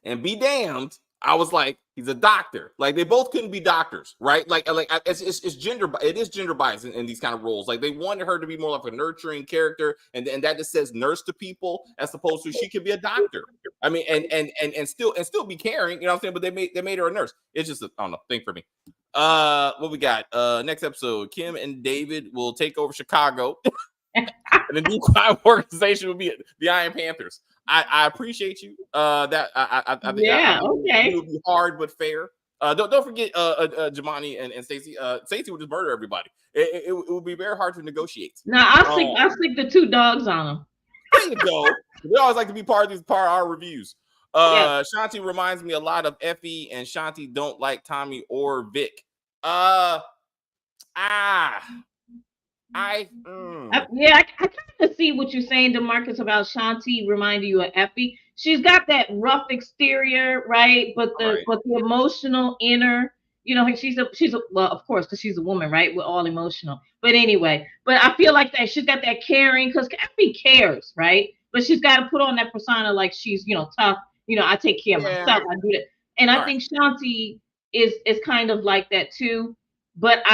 Speaker 1: And be damned, I was like, he's a doctor. Like, they both couldn't be doctors, right? It's gender. It is gender bias in these kind of roles. Like, they wanted her to be more like a nurturing character, and that just says nurse to people as opposed to she could be a doctor. I mean, and still be caring. You know what I'm saying? But they made her a nurse. It's just I don't know, thing for me. What we got? Next episode, Kim and David will take over Chicago. And the new crime organization will be the Iron Panthers. I appreciate you. Okay. It will be hard but fair. Don't forget Jamani and Stacey. Stacey would just murder everybody. It would be very hard to negotiate.
Speaker 4: Now I'll stick the 2 dogs on them.
Speaker 1: There you go. We always like to be part of our reviews. Shanti reminds me a lot of Effie, and Shanti don't like Tommy or Vic. I
Speaker 4: kind of see what you're saying, DeMarcus, about Shanti reminding you of Effie. She's got that rough exterior, right? But the emotional inner, she's well, of course, because she's a woman, right? We're all emotional. But anyway, I feel like that she's got that caring, because Effie cares, right? But she's got to put on that persona like she's, tough. I take care of myself. I do that. And I think Shanti is kind of like that too. But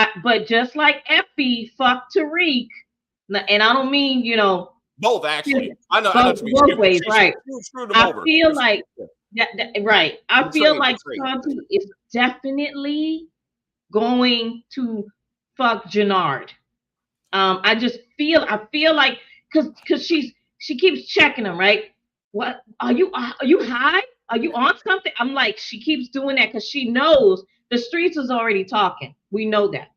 Speaker 4: just like Effie fucked Tariq, and I don't mean,
Speaker 1: both actually. I know
Speaker 4: both ways, right? I feel like right. I feel like Shanti is definitely going to fuck Jannard. I feel like because she keeps checking him, right? What are you high? Are you on something? I'm like, she keeps doing that because she knows the streets is already talking. We know that.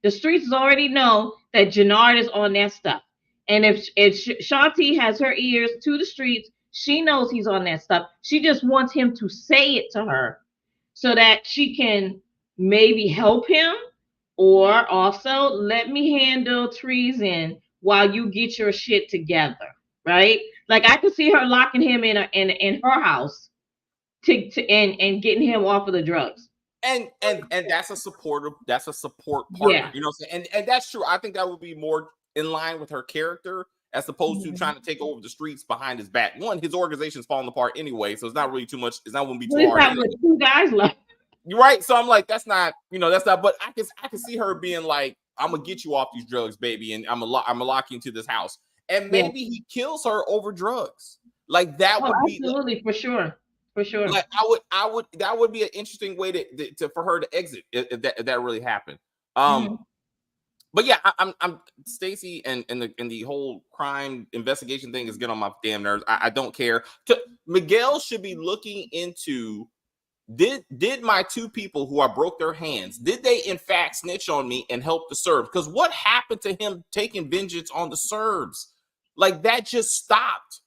Speaker 4: The streets already know that Jannard is on that stuff. And if Shanti has her ears to the streets, she knows he's on that stuff. She just wants him to say it to her so that she can maybe help him, or also let me handle treason while you get your shit together, right? Like I could see her locking him in her house and getting him off of the drugs.
Speaker 1: And that's a support partner,
Speaker 4: Yeah.
Speaker 1: you know what I'm saying? And that's true. I think that would be more in line with her character as opposed to trying to take over the streets behind his back. One, his organization's falling apart anyway, so it's not really too much. It's not going to be too hard.
Speaker 4: With two guys left.
Speaker 1: You're right. So I'm like, that's not. But I can see her being like, I'm gonna get you off these drugs, baby, and I'm gonna lock you into this house, and maybe he kills her over drugs. Like that would be
Speaker 4: absolutely for sure.
Speaker 1: Like I would. That would be an interesting way to for her to exit if that really happened. But yeah, I'm Stacey and the whole crime investigation thing is getting on my damn nerves. I don't care. Miguel should be looking into did my two people who I broke their hands, did they in fact snitch on me and help the Serbs? Because what happened to him taking vengeance on the Serbs? Like that just stopped.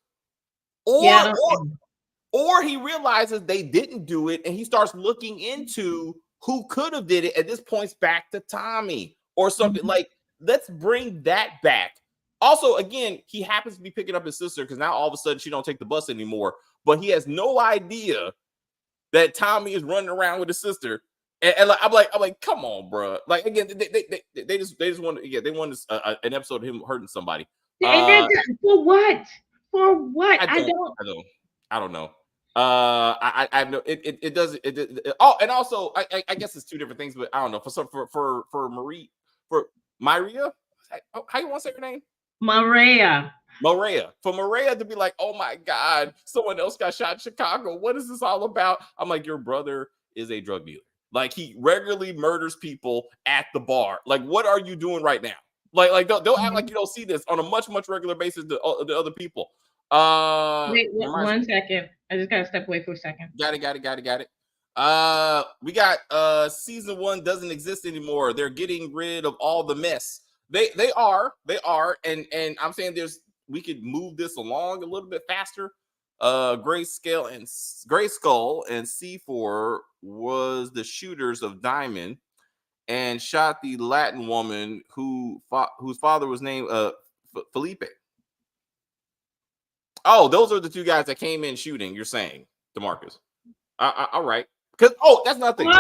Speaker 1: Or he realizes they didn't do it and he starts looking into who could have did it, and this points back to Tommy or something. Like, let's bring that back. Also, again, he happens to be picking up his sister because now all of a sudden she don't take the bus anymore, but he has no idea that Tommy is running around with his sister. And like, I'm like, come on, bro. Like, again, they just want they want an episode of him hurting somebody.
Speaker 4: For what? For what?
Speaker 1: I don't know. I know it does. Oh, and also I guess it's two different things, but I don't know. For Maria, how you want to say her name?
Speaker 4: Maria.
Speaker 1: For Maria to be like, oh my God, someone else got shot in Chicago. What is this all about? I'm like, your brother is a drug dealer. Like he regularly murders people at the bar. Like, what are you doing right now? Like don't act like you don't see this on a much regular basis to other people.
Speaker 4: Wait, 1 second. I just gotta step away for a second.
Speaker 1: Got it. We got season 1 doesn't exist anymore. They're getting rid of all the mess. They are, and I'm saying we could move this along a little bit faster. Grayskull and C4 was the shooters of Diamond and shot the Latin woman whose father was named Felipe. Oh, those are the two guys that came in shooting. You're saying, DeMarcus? All right. Because that's nothing.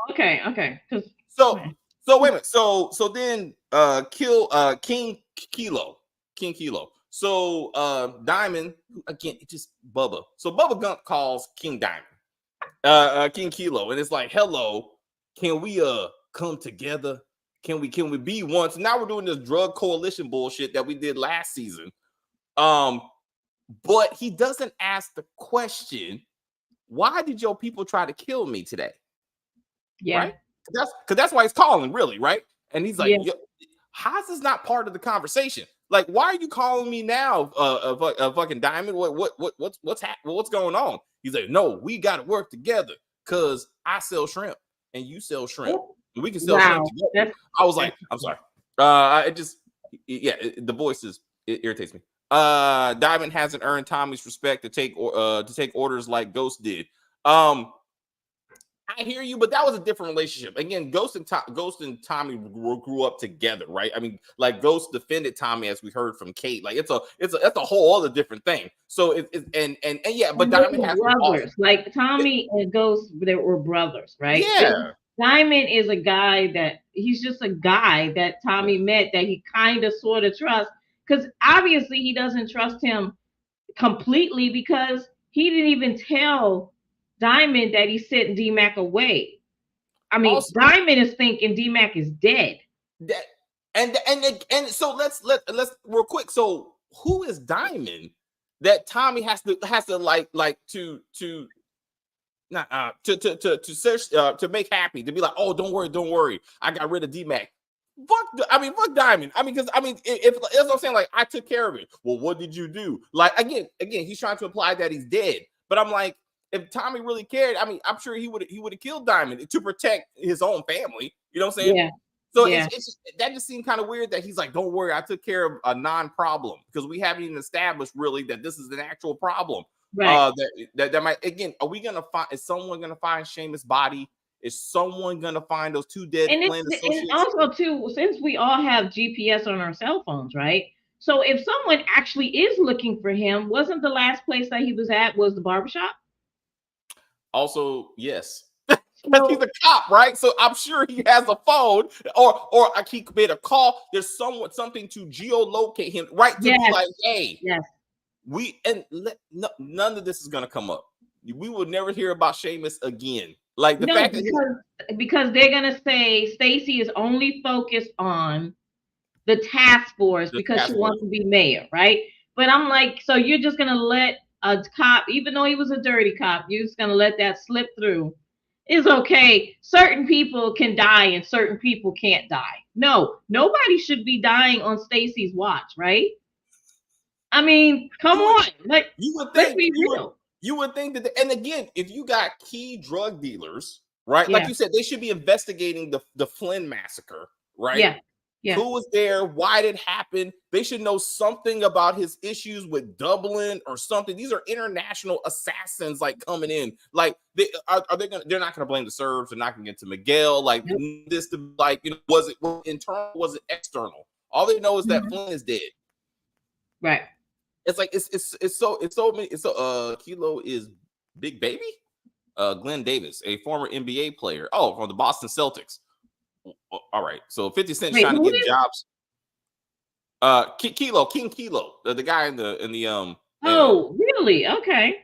Speaker 4: Okay.
Speaker 1: So wait a minute. So then kill King Kilo. So Diamond again, it's just Bubba. So Bubba Gump calls King Diamond, King Kilo, and it's like, hello, can we come together? Can we be one? So now we're doing this drug coalition bullshit that we did last season. But he doesn't ask the question, why did your people try to kill me today?
Speaker 4: Yeah.
Speaker 1: Right? Because that's why he's calling, really, right? And he's like, how's this not part of the conversation? Like, why are you calling me now, fucking Diamond? What's going on? He's like, no, we got to work together because I sell shrimp and you sell shrimp. And we can sell shrimp together. I was like, I'm sorry. The voice it irritates me. Diamond hasn't earned Tommy's respect to take orders like Ghost did. I hear you, but that was a different relationship. Again, Ghost and Tommy grew up together, right? I mean, like Ghost defended Tommy, as we heard from Kate. Like it's a whole other different thing. So but Diamond has
Speaker 4: brothers. Like Tommy and Ghost, they were brothers, right?
Speaker 1: Yeah.
Speaker 4: Diamond is a guy that he's just a guy that Tommy met that he kind of sort of trusts. Because obviously he doesn't trust him completely because he didn't even tell Diamond that he sent D-Mac away. I mean, also, Diamond is thinking D-Mac is dead.
Speaker 1: And so let's real quick. So who is Diamond that Tommy has to search to make happy, to be like, oh, don't worry, I got rid of D-Mac. Fuck Diamond. Because if that's what I'm saying, like I took care of it. Well, what did you do? Like again, he's trying to imply that he's dead. But I'm like, if Tommy really cared, I'm sure he would have killed Diamond to protect his own family. You know what I'm saying?
Speaker 4: Yeah.
Speaker 1: So that just seemed kind of weird that he's like, don't worry, I took care of a non-problem, because we haven't even established really that this is an actual problem.
Speaker 4: Right.
Speaker 1: That might, again, are we gonna find, is someone gonna find Sheamus' body? Is someone gonna find those 2 dead Flynn associates?
Speaker 4: And also too, since we all have GPS on our cell phones, right? So if someone actually is looking for him, wasn't the last place that he was at was the barbershop?
Speaker 1: Also, yes. Because he's a cop, right? So I'm sure he has a phone, or he made a call. There's something to geolocate him, right? To be like, hey, none of this is gonna come up. We will never hear about Sheamus again. Like the fact
Speaker 4: because they're gonna say Stacey is only focused on the task force because she wants to be mayor, right? But I'm like, so you're just gonna let a cop, even though he was a dirty cop, you're just gonna let that slip through? It's okay. Certain people can die and certain people can't die. No, nobody should be dying on Stacey's watch, right? I mean, come on. Like,
Speaker 1: you would
Speaker 4: let's
Speaker 1: think,
Speaker 4: be real.
Speaker 1: You would think that, and again, if you got key drug dealers, right? Like you said, they should be investigating the Flynn massacre, right? Yeah. Who was there? Why did it happen? They should know something about his issues with Dublin or something. These are international assassins, like, coming in. Like, they're not gonna blame the Serbs. They're not gonna get to Miguel. Like, this, like, was it internal? Was it external? All they know is that Flynn is dead.
Speaker 4: Right.
Speaker 1: It's like it's so many. Kilo is Big Baby, Glenn Davis, a former NBA player. Oh, from the Boston Celtics. All right, so 50 Cent's trying to get jobs. King Kilo, the guy in the
Speaker 4: Oh, really? Okay.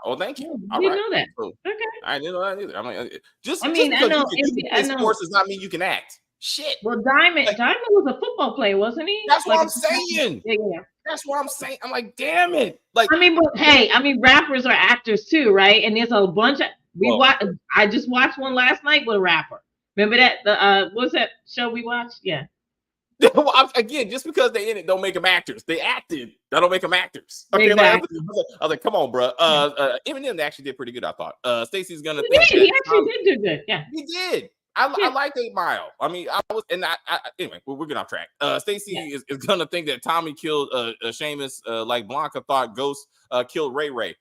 Speaker 1: Oh, thank you.
Speaker 4: I didn't know that.
Speaker 1: So,
Speaker 4: okay.
Speaker 1: I didn't know that either. I'm like, just
Speaker 4: I mean,
Speaker 1: because
Speaker 4: I know,
Speaker 1: you can play sports does not mean you can act. Shit.
Speaker 4: Well, Diamond was a football player, wasn't he?
Speaker 1: That's what I'm saying. Yeah. That's what I'm saying. I'm like, damn it. Like,
Speaker 4: I mean, but hey, I mean, rappers are actors too, right? And there's a bunch of I just watched one last night with a rapper. Remember that? What's that show we watched? Yeah.
Speaker 1: Well, again, just because they in it don't make them actors. They acted. That don't make them actors. Okay,
Speaker 4: exactly.
Speaker 1: I was like, come on, bro. Eminem actually did pretty good, I thought. Stacey's gonna
Speaker 4: think he actually did do good. Yeah,
Speaker 1: he did. I like 8 Mile. I mean, anyway, we're getting off track. Stacey is gonna think that Tommy killed Sheamus, like Blanca thought Ghost killed Ray Ray.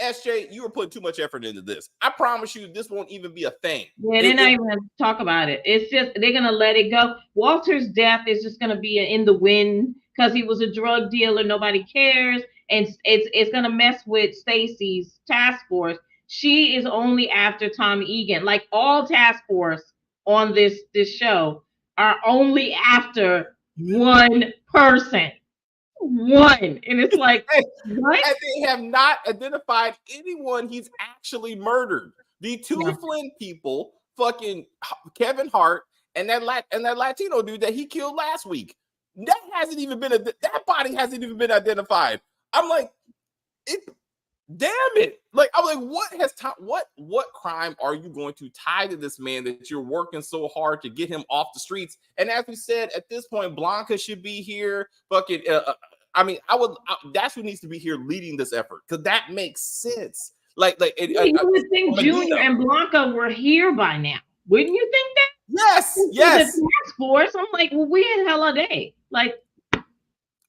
Speaker 1: SJ, you were putting too much effort into this. I promise you, this won't even be a thing.
Speaker 4: Yeah, they're not even gonna talk about it. It's just they're gonna let it go. Walter's death is just gonna be in the wind because he was a drug dealer. Nobody cares, and it's gonna mess with Stacey's task force. She is only after Tommy Egan. Like, all task force on this show are only after one person. One, and it's like, what?
Speaker 1: And they have not identified anyone he's actually murdered. The 2 Flynn people, fucking Kevin Hart, and that Latino dude that he killed last week. That body hasn't even been identified. I'm like, damn it. Like, I'm like, what crime are you going to tie to this man that you're working so hard to get him off the streets? And as we said, at this point, Blanca should be here. Fucking I mean, that's who needs to be here leading this effort, because that makes sense. You
Speaker 4: would think Junior and Blanca were here by now. Wouldn't you think that?
Speaker 1: Yes.
Speaker 4: The task force. I'm like, well, we had hell a day. Like,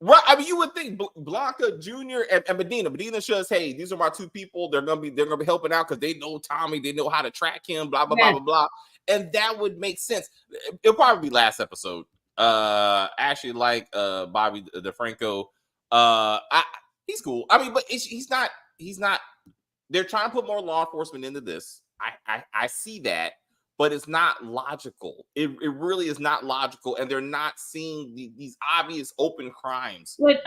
Speaker 1: right. I mean, you would think Blanca, Junior, and Medina. Medina says, hey, these are my 2 people. They're gonna be helping out because they know Tommy, they know how to track him, blah, blah, blah, blah, blah. And that would make sense. It'll probably be last episode. Actually, like Bobby DeFranco. He's cool. I mean, but he's not. They're trying to put more law enforcement into this. I see that, but it's not logical. It really is not logical, and they're not seeing these obvious open crimes.
Speaker 4: But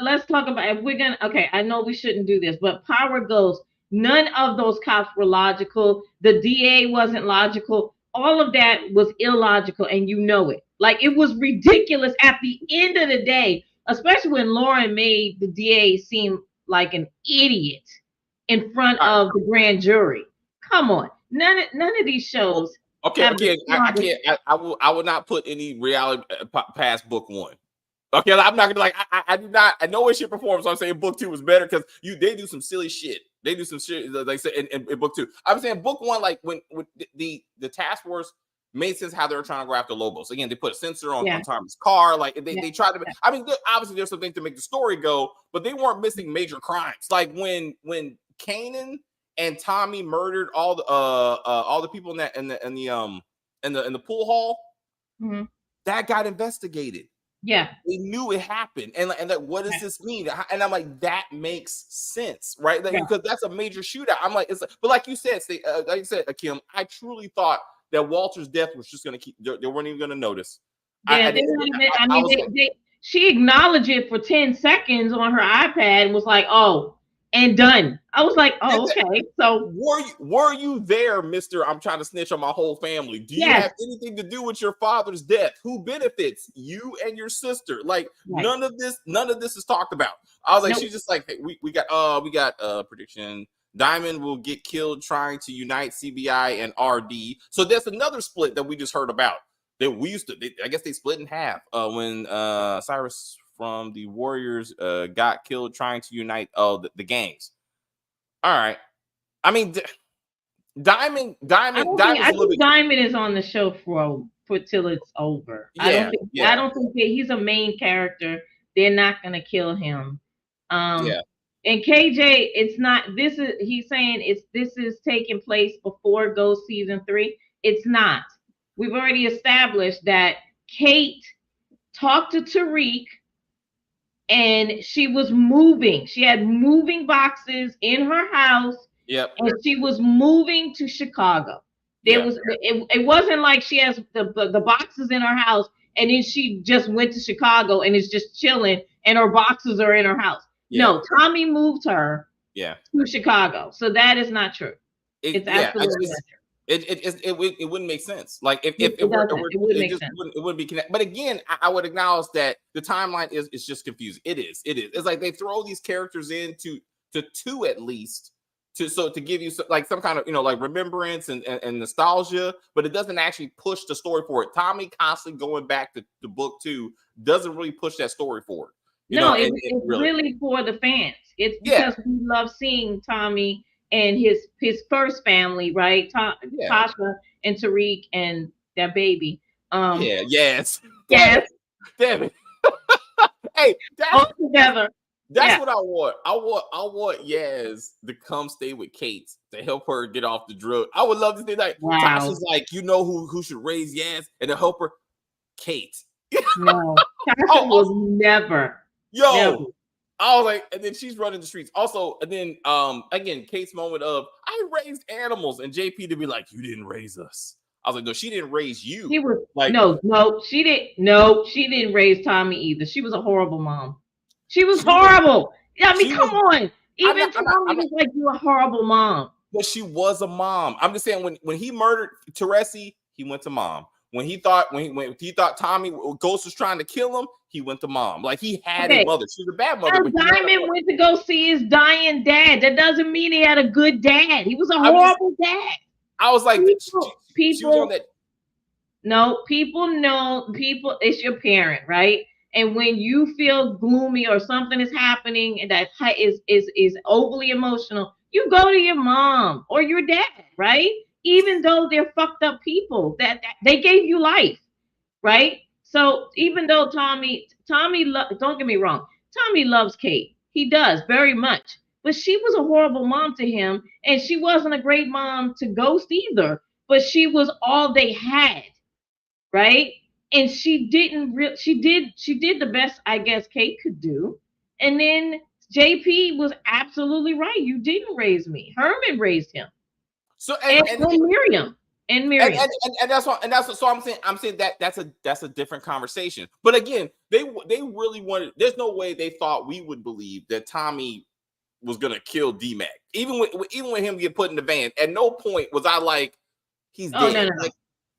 Speaker 4: let's talk about, if we're gonna. Okay, I know we shouldn't do this, but Power goes. None of those cops were logical. The DA wasn't logical. All of that was illogical, and you know it. Like, it was ridiculous at the end of the day, especially when Lauren made the DA seem like an idiot in front of the grand jury. Come on. None of these shows.
Speaker 1: Okay, again, I can't. I will not put any reality past book 1. Okay, I'm not gonna, like, I do not. I know it should perform, so I'm saying book 2 is better because they do some silly shit. They do some shit, like I said, in book 2. I'm saying book 1, like when the task force made sense how they were trying to go after Lobos. Again, they put a sensor on Tommy's car. Like they tried to. I mean, obviously there's something to make the story go, but they weren't missing major crimes. Like when Kanan and Tommy murdered all the people in the pool hall, that got investigated.
Speaker 4: Yeah,
Speaker 1: they knew it happened, and like, what does this mean? And I'm like, that makes sense, right? Like, because that's a major shootout. I'm like, but like you said, Kim, I truly thought that Walter's death was just gonna keep. They weren't even gonna notice.
Speaker 4: Yeah, she acknowledged it for 10 seconds on her iPad and was like, "Oh," and done. I was like, "Oh, okay." So
Speaker 1: were you there, Mr. I'm trying to snitch on my whole family? Do you have anything to do with your father's death? Who benefits? You and your sister. Like none of this is talked about. I was like, she's just like, hey, we got prediction. Diamond will get killed trying to unite CBI and RD. So there's another split that we just heard about. That we used to, I guess they split in half when Cyrus from the Warriors got killed trying to unite the gangs. All right. I mean, Diamond.
Speaker 4: I think Diamond is on the show for till it's over. I don't think that he's a main character. They're not going to kill him. And KJ, it's not. He's saying this is taking place before Ghost season 3. It's not. We've already established that Kate talked to Tariq and she was moving. She had moving boxes in her house.
Speaker 1: Yep.
Speaker 4: And she was moving to Chicago. It wasn't like she has the boxes in her house and then she just went to Chicago and is just chilling and her boxes are in her house. Yeah. No, Tommy moved her to Chicago. So that is not true. It's absolutely not true.
Speaker 1: It wouldn't make sense. Like it wouldn't be connected. But again, I would acknowledge that the timeline is just confusing. It is. It's like they throw these characters in to two at least to give you some kind of like remembrance and nostalgia, but it doesn't actually push the story forward. Tommy constantly going back to book 2 doesn't really push that story forward.
Speaker 4: It's really for the fans. It's because we love seeing Tommy and his first family, right? Tasha and Tariq and that baby.
Speaker 1: Damn it. Hey,
Speaker 4: all together.
Speaker 1: That's what I want. I want Yaz to come stay with Kate to help her get off the drug. I would love to see that. Wow. Tasha's like, who should raise Yaz and to help her? Kate.
Speaker 4: No, Tasha will never.
Speaker 1: Never. I was like, and then she's running the streets. Also, and then again, Kate's moment of I raised animals, and JP to be like, you didn't raise us. I was like, no, she didn't raise you.
Speaker 4: He was like, no, she didn't. No, she didn't raise Tommy either. She was a horrible mom. She was horrible. I mean, come on. Even Tommy was like, you're a horrible mom.
Speaker 1: But she was a mom. I'm just saying when he murdered Teresi, he went to mom. When he thought Tommy Ghost was trying to kill him, he went to mom. Like he had a mother. She was a bad mother.
Speaker 4: Diamond went to go see his dying dad. That doesn't mean he had a good dad. He was a horrible dad.
Speaker 1: I was like,
Speaker 4: people know. It's your parent, right? And when you feel gloomy or something is happening and that is overly emotional, you go to your mom or your dad, right? Even though they're fucked up people, that they gave you life, right? So even though Tommy, don't get me wrong, Tommy loves Kate. He does very much, but she was a horrible mom to him, and she wasn't a great mom to Ghost either. But she was all they had, right? And she did the best I guess Kate could do. And then JP was absolutely right. You didn't raise me. Herman raised him.
Speaker 1: So and
Speaker 4: Miriam. And
Speaker 1: that's what so I'm saying that's a different conversation. But again, they really wanted. There's no way they thought we would believe that Tommy was gonna kill D-Mac. Even with him get put in the van, at no point was I like he's dead.
Speaker 4: No.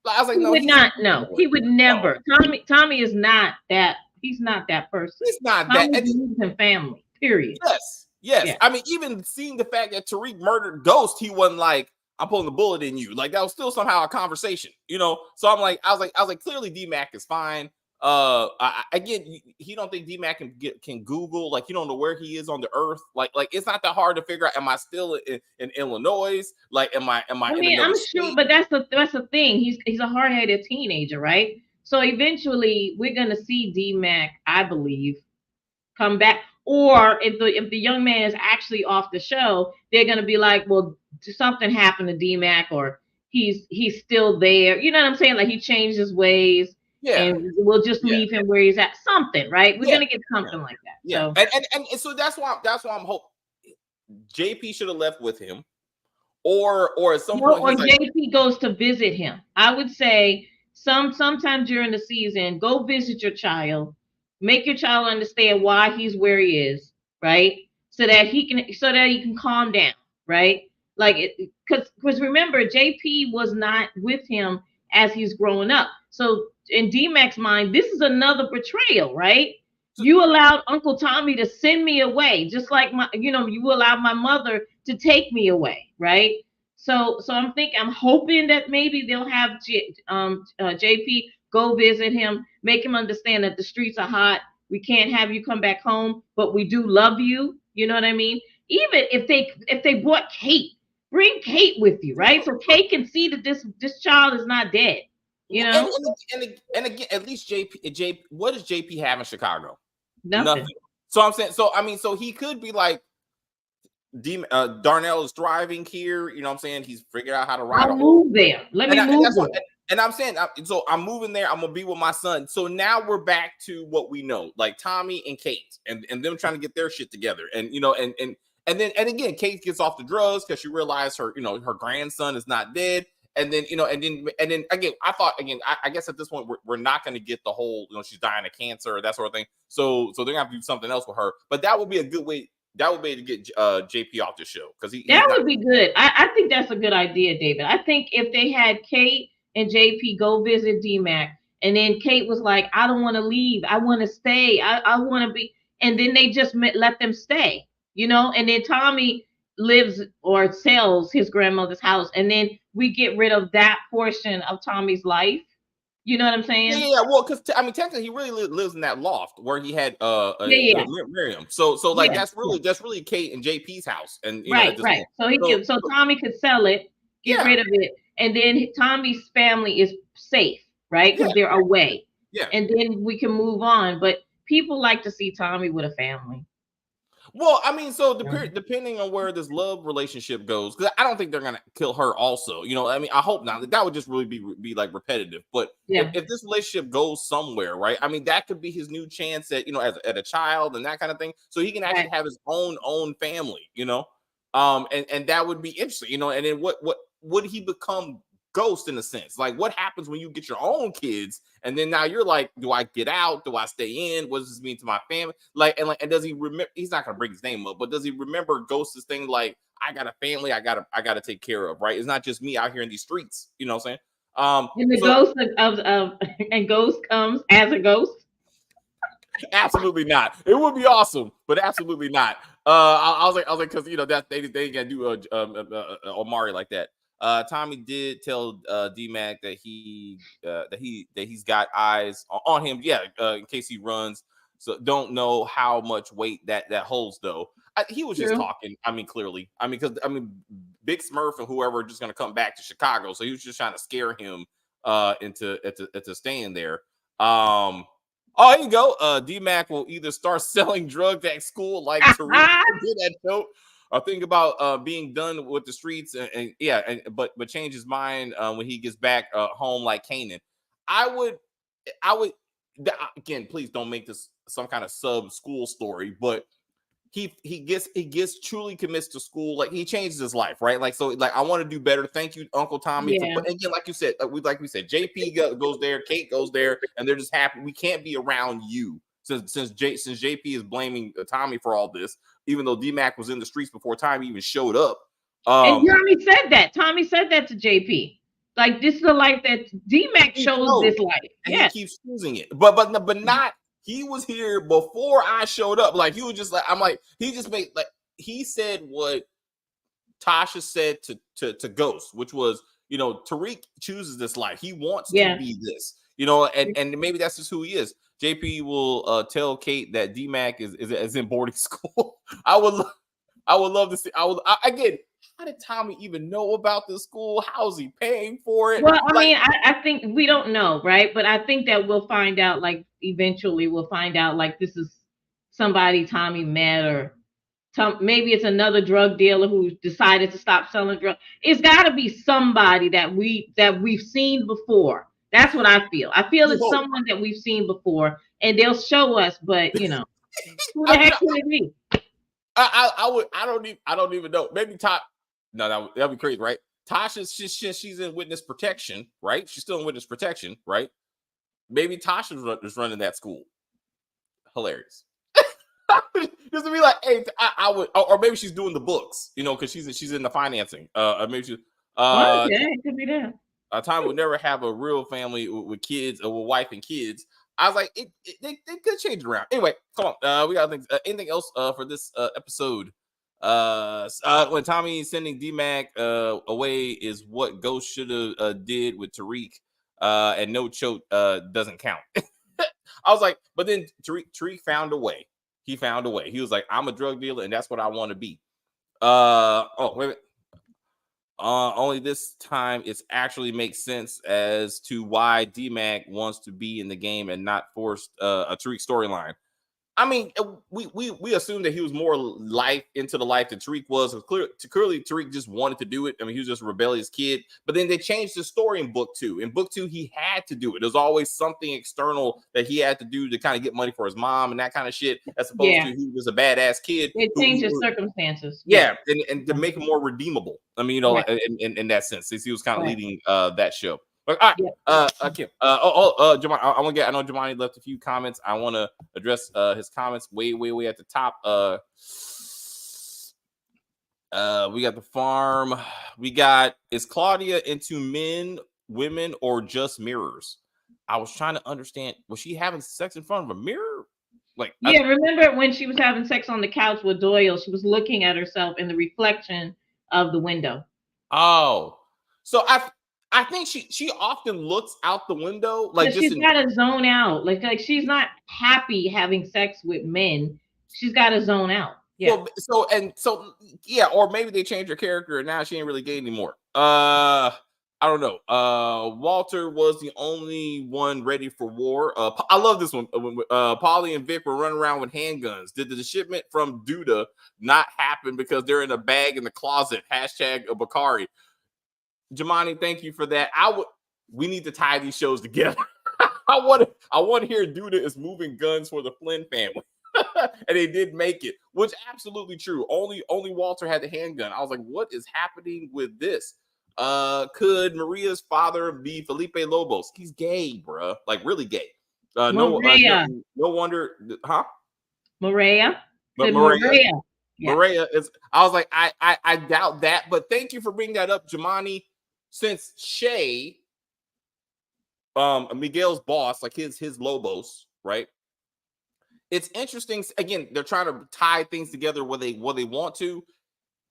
Speaker 1: I was like,
Speaker 4: he would not. No, he would never. Tommy is not that. He's not that person.
Speaker 1: He's not
Speaker 4: Tommy
Speaker 1: that.
Speaker 4: And family. Period.
Speaker 1: Yes. Yeah. I mean, even seeing the fact that Tariq murdered Ghost, he wasn't like, I'm pulling the bullet in you. Like that was still somehow a conversation, So I was like, clearly D-Mac is fine. again, he don't think D-Mac can Google, like, you don't know where he is on the earth. Like it's not that hard to figure out. Am I still in Illinois? Like, am I
Speaker 4: I
Speaker 1: in
Speaker 4: mean,
Speaker 1: another
Speaker 4: I'm
Speaker 1: state?
Speaker 4: sure, but that's the thing. He's a hard-headed teenager, right? So eventually, we're gonna see D-Mac, I believe, come back. Or if the young man is actually off the show, they're gonna be like, well, something happened to D-Mac, or he's still there. You know what I'm saying? Like he changed his ways,
Speaker 1: Yeah,
Speaker 4: and we'll just
Speaker 1: yeah,
Speaker 4: leave him where he's at. Something, right? We're
Speaker 1: yeah,
Speaker 4: gonna get
Speaker 1: yeah,
Speaker 4: something like that.
Speaker 1: yeah.
Speaker 4: So
Speaker 1: And so that's why I'm hoping JP should have left with him, or at some
Speaker 4: no,
Speaker 1: point
Speaker 4: or
Speaker 1: he's like,
Speaker 4: JP goes to visit him. I would say sometime during the season, go visit your child, make your child understand why he's where he is, right? So that he can calm down, right? Like because remember, JP was not with him as he's growing up. So in D-Mac's mind, this is another betrayal, right? You allowed Uncle Tommy to send me away, just like you allowed my mother to take me away, right? So I'm hoping that maybe they'll have JP go visit him, make him understand that the streets are hot. We can't have you come back home, but we do love you. You know what I mean? Even if they brought Kate, bring Kate with you, right? So Kate can see that this child is not dead. You know,
Speaker 1: and again, at least JP, what does JP have in Chicago?
Speaker 4: nothing.
Speaker 1: So I'm saying, so I mean, so he could be like, Darnell is thriving here. You know what I'm saying? He's figured out how to ride.
Speaker 4: I'll move there. Let me move there.
Speaker 1: And I'm saying, so I'm moving there. I'm gonna be with my son. So now we're back to what we know, like Tommy and Kate, and them trying to get their shit together. And and then again, Kate gets off the drugs because she realized her her grandson is not dead. And then and then again, I thought again, I guess at this point we're not going to get the whole she's dying of cancer or that sort of thing. So they're gonna have to do something else with her. But that would be a good way. That would be to get JP off the show because
Speaker 4: that would be good. I think that's a good idea, David. I think if they had Kate and JP go visit D-Mac, and then Kate was like, I don't want to leave. I want to stay. I want to be. And then they just let them stay, and then Tommy lives or sells his grandmother's house. And then we get rid of that portion of Tommy's life. You know what I'm saying?
Speaker 1: Yeah. Well, because I mean, technically, he really lives in that loft where he had Miriam. So like that's really Kate and JP's house, and
Speaker 4: right. So Tommy could sell it, get rid of it, and then Tommy's family is safe, right? Because they're away.
Speaker 1: Yeah,
Speaker 4: and then we can move on. But people like to see Tommy with a family.
Speaker 1: Well, I mean, so depending on where this love relationship goes, because I don't think they're gonna kill her. Also, I mean, I hope not. That would just really be like repetitive. But if this relationship goes somewhere, right? I mean, that could be his new chance at at a child and that kind of thing. So he can actually have his own family, and that would be interesting, And then what would he become? Ghost in a sense, like what happens when you get your own kids and then now you're like, do I get out, do I stay in, what does this mean to my family, and does he remember? He's not gonna bring his name up, but does he remember Ghost's thing, like I got a family I gotta take care of, right? It's not just me out here in these streets, you know what I'm saying?
Speaker 4: And the ghost of and Ghost comes as a ghost.
Speaker 1: Absolutely not. It would be awesome, but absolutely not. I was like because that they ain't gonna do Omari like that. Tommy did tell D-Mac that he's got eyes on him. Yeah, in case he runs. So don't know how much weight that holds though. He was just talking. I mean, clearly. I mean, because Big Smurf and whoever are just gonna come back to Chicago. So he was just trying to scare him into staying there. Oh, here you go. D-Mac will either start selling drugs at school like Tariq did that note. Or think about being done with the streets but change his mind when he gets back home like Kanan. I would again, please don't make this some kind of sub school story, but he gets truly commits to school, like he changes his life, right? Like so, like I want to do better. Thank you, Uncle Tommy. But again, like you said, we said, JP goes there, Kate goes there, and they're just happy. We can't be around you since JP is blaming Tommy for all this. Even though D-Mac was in the streets before Tommy even showed up.
Speaker 4: And Tommy said that. Tommy said that to JP. Like, this is the life that D-Mac shows this life.
Speaker 1: And he keeps choosing it. But not, he was here before I showed up. Like, he was just like, I'm like, he just made, like, he said what Tasha said to Ghost, which was, Tariq chooses this life. He wants to be this. and maybe that's just who he is. JP will tell Kate that D-Mac is in boarding school. I would love to see. Again, how did Tommy even know about this school? How's he paying for it?
Speaker 4: Well, I mean, I think we don't know, right? But I think that we'll find out, like, eventually we'll find out, like, this is somebody Tommy met, or maybe it's another drug dealer who decided to stop selling drugs. It's got to be somebody that we've seen before. That's what I feel. I feel it's someone that we've seen before, and they'll show us. But who the heck could it be?
Speaker 1: I don't even know. Maybe No, that'd be crazy, right? Tasha's she's in witness protection, right? She's still in witness protection, right? Maybe Tasha's running that school. Hilarious. Just to be like, hey, I would, or maybe she's doing the books, because she's in the financing. Maybe she.
Speaker 4: It could be that.
Speaker 1: Tommy would never have a real family with kids or with wife and kids. I was like, they could change it around. Anyway, come on. We got things. Anything else for this episode? When Tommy sending D-Mac away is what Ghost should have did with Tariq, and no choke doesn't count. I was like, but then Tariq found a way. He found a way. He was like, I'm a drug dealer, and that's what I want to be. Wait a minute. Only this time it actually makes sense as to why D-Mac wants to be in the game and not forced a Tariq storyline. I mean, we assumed that he was more into the life than Tariq was. Clearly, Tariq just wanted to do it. I mean, he was just a rebellious kid. But then they changed the story in book 2. In book 2, he had to do it. There's always something external that he had to do to kind of get money for his mom and that kind of shit. As opposed to he was a badass kid.
Speaker 4: It changed his circumstances.
Speaker 1: Yeah, and to make him more redeemable. I mean, in that sense, since he was kind of leading that show. All right, Kim. Jamani, I know Jamani left a few comments. I want to address his comments way at the top. We got the farm. We got, is Claudia into men, women, or just mirrors? I was trying to understand. Was she having sex in front of a mirror?
Speaker 4: Remember when she was having sex on the couch with Doyle? She was looking at herself in the reflection of the window.
Speaker 1: Oh, so I think she often looks out the window,
Speaker 4: she's got to zone out. Like she's not happy having sex with men. She's got to zone out. Yeah.
Speaker 1: So or maybe they changed her character and now she ain't really gay anymore. I don't know. Walter was the only one ready for war. I love this one. Polly and Vic were running around with handguns. Did the shipment from Duda not happen because they're in a bag in the closet? Hashtag Bakari. Jamani, thank you for that. We need to tie these shows together. I want to hear Duda is moving guns for the Flynn family. And they did make it, which absolutely true. Only Walter had the handgun. I was like, what is happening with this? Could Maria's father be Felipe Lobos? He's gay, bruh. Like really gay. No wonder, huh?
Speaker 4: Maria.
Speaker 1: But Maria. Yeah. Maria is. I was like, I doubt that, but thank you for bringing that up, Jamani. Since Shay, Miguel's boss, like his Lobos, right? It's interesting. Again, they're trying to tie things together where they want to.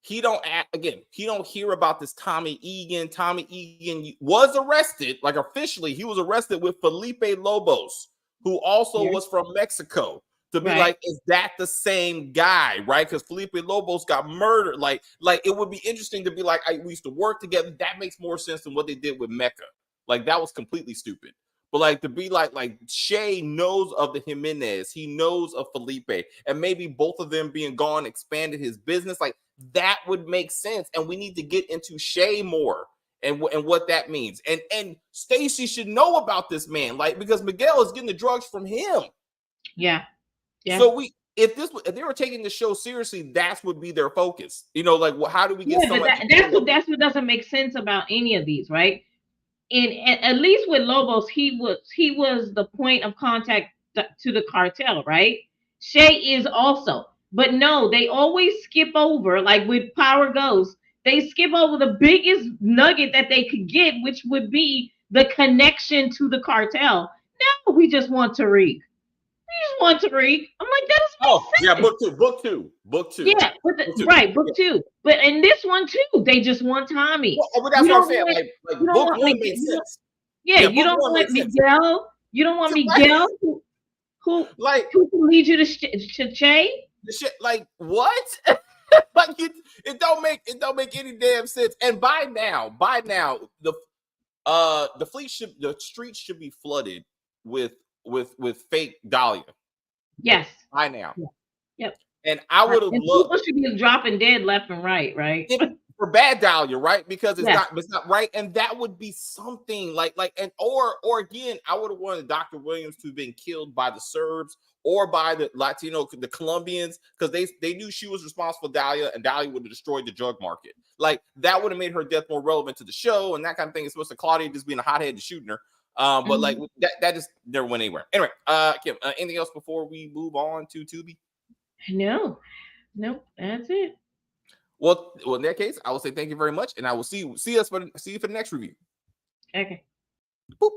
Speaker 1: He don't hear about this Tommy Egan. Tommy Egan was arrested, like officially, he was arrested with Felipe Lobos, who also was from Mexico. To be like, is that the same guy, right? Because Felipe Lobos got murdered. Like it would be interesting to be like, we used to work together. That makes more sense than what they did with Mecca. Like that was completely stupid. But like to be like Shay knows of the Jimenez, he knows of Felipe, and maybe both of them being gone expanded his business. Like that would make sense. And we need to get into Shay more and what that means. And Stacy should know about this man, like because Miguel is getting the drugs from him.
Speaker 4: Yeah. Yeah.
Speaker 1: So if they were taking the show seriously, that would be their focus. Like, how do we get so much?
Speaker 4: That's what doesn't make sense about any of these, right? And at least with Lobos, he was the point of contact to the cartel, right? Shay is also, but no, they always skip over, like with Power Ghost, they skip over the biggest nugget that they could get, which would be the connection to the cartel. No, we just want Tariq. Want to read. I'm like, that is
Speaker 1: book two.
Speaker 4: Yeah, book 2. But in this one too, they just want Tommy.
Speaker 1: Well, that's what I'm saying. Like book 1 makes sense.
Speaker 4: Yeah, you don't want Miguel. You don't want Miguel who can lead you to Che?
Speaker 1: The shit, like what? Like it don't make any damn sense. And by now, the streets should be flooded with fake Dahlia.
Speaker 4: Yes.
Speaker 1: By now.
Speaker 4: Yeah. Yep.
Speaker 1: And I would have loved.
Speaker 4: People should be dropping dead left and right, right?
Speaker 1: For bad Dahlia, right? Because it's not right, and that would be something or again, I would have wanted Dr. Williams to have been killed by the Serbs or by the the Colombians, because they knew she was responsible for Dahlia, and Dahlia would have destroyed the drug market. Like that would have made her death more relevant to the show and that kind of thing. It's supposed to Claudia just being a hothead and shooting her. But like that just never went anywhere. Anyway, Kim, anything else before we move on to Tubi?
Speaker 4: No, that's it.
Speaker 1: Well, in that case, I will say thank you very much, and I will see you for the next review.
Speaker 4: Okay.
Speaker 1: Boop.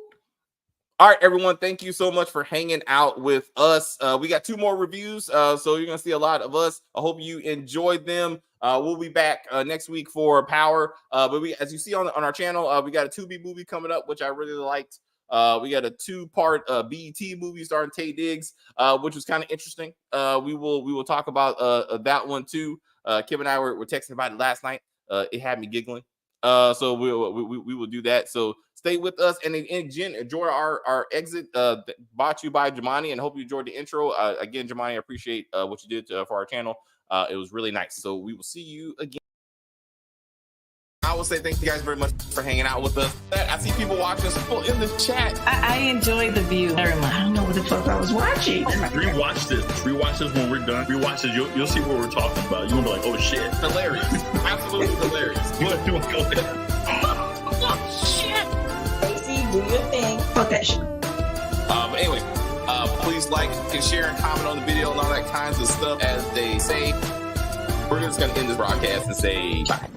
Speaker 1: All right, everyone. Thank you so much for hanging out with us. We got 2 more reviews, so you're gonna see a lot of us. I hope you enjoyed them. We'll be back next week for Power. But as you see on our channel, we got a Tubi movie coming up, which I really liked. We got a 2-part BET movie starring Taye Diggs, which was kind of interesting. We will talk about that one too. Kim and I were texting about it last night. It had me giggling. So we will do that. So stay with us, and enjoy our exit brought to you by Jamani, and hope you enjoyed the intro. Again, Jamani, I appreciate what you did for our channel. It was really nice. So we will see you again. I will say thank you guys very much for hanging out with us. I see people watching us in the chat.
Speaker 3: I enjoyed the view very much. I don't know what the fuck I was watching.
Speaker 2: Rewatch this when we're done. Rewatch this. You'll see what we're talking about. You'll be like, oh shit.
Speaker 1: Hilarious. Absolutely hilarious.
Speaker 2: You want to go ahead?
Speaker 1: Oh shit.
Speaker 3: Stacey, do your thing. Fuck that shit.
Speaker 1: But anyway, please like and share and comment on the video and all that kinds of stuff. As they say, we're just going to end this broadcast and say bye.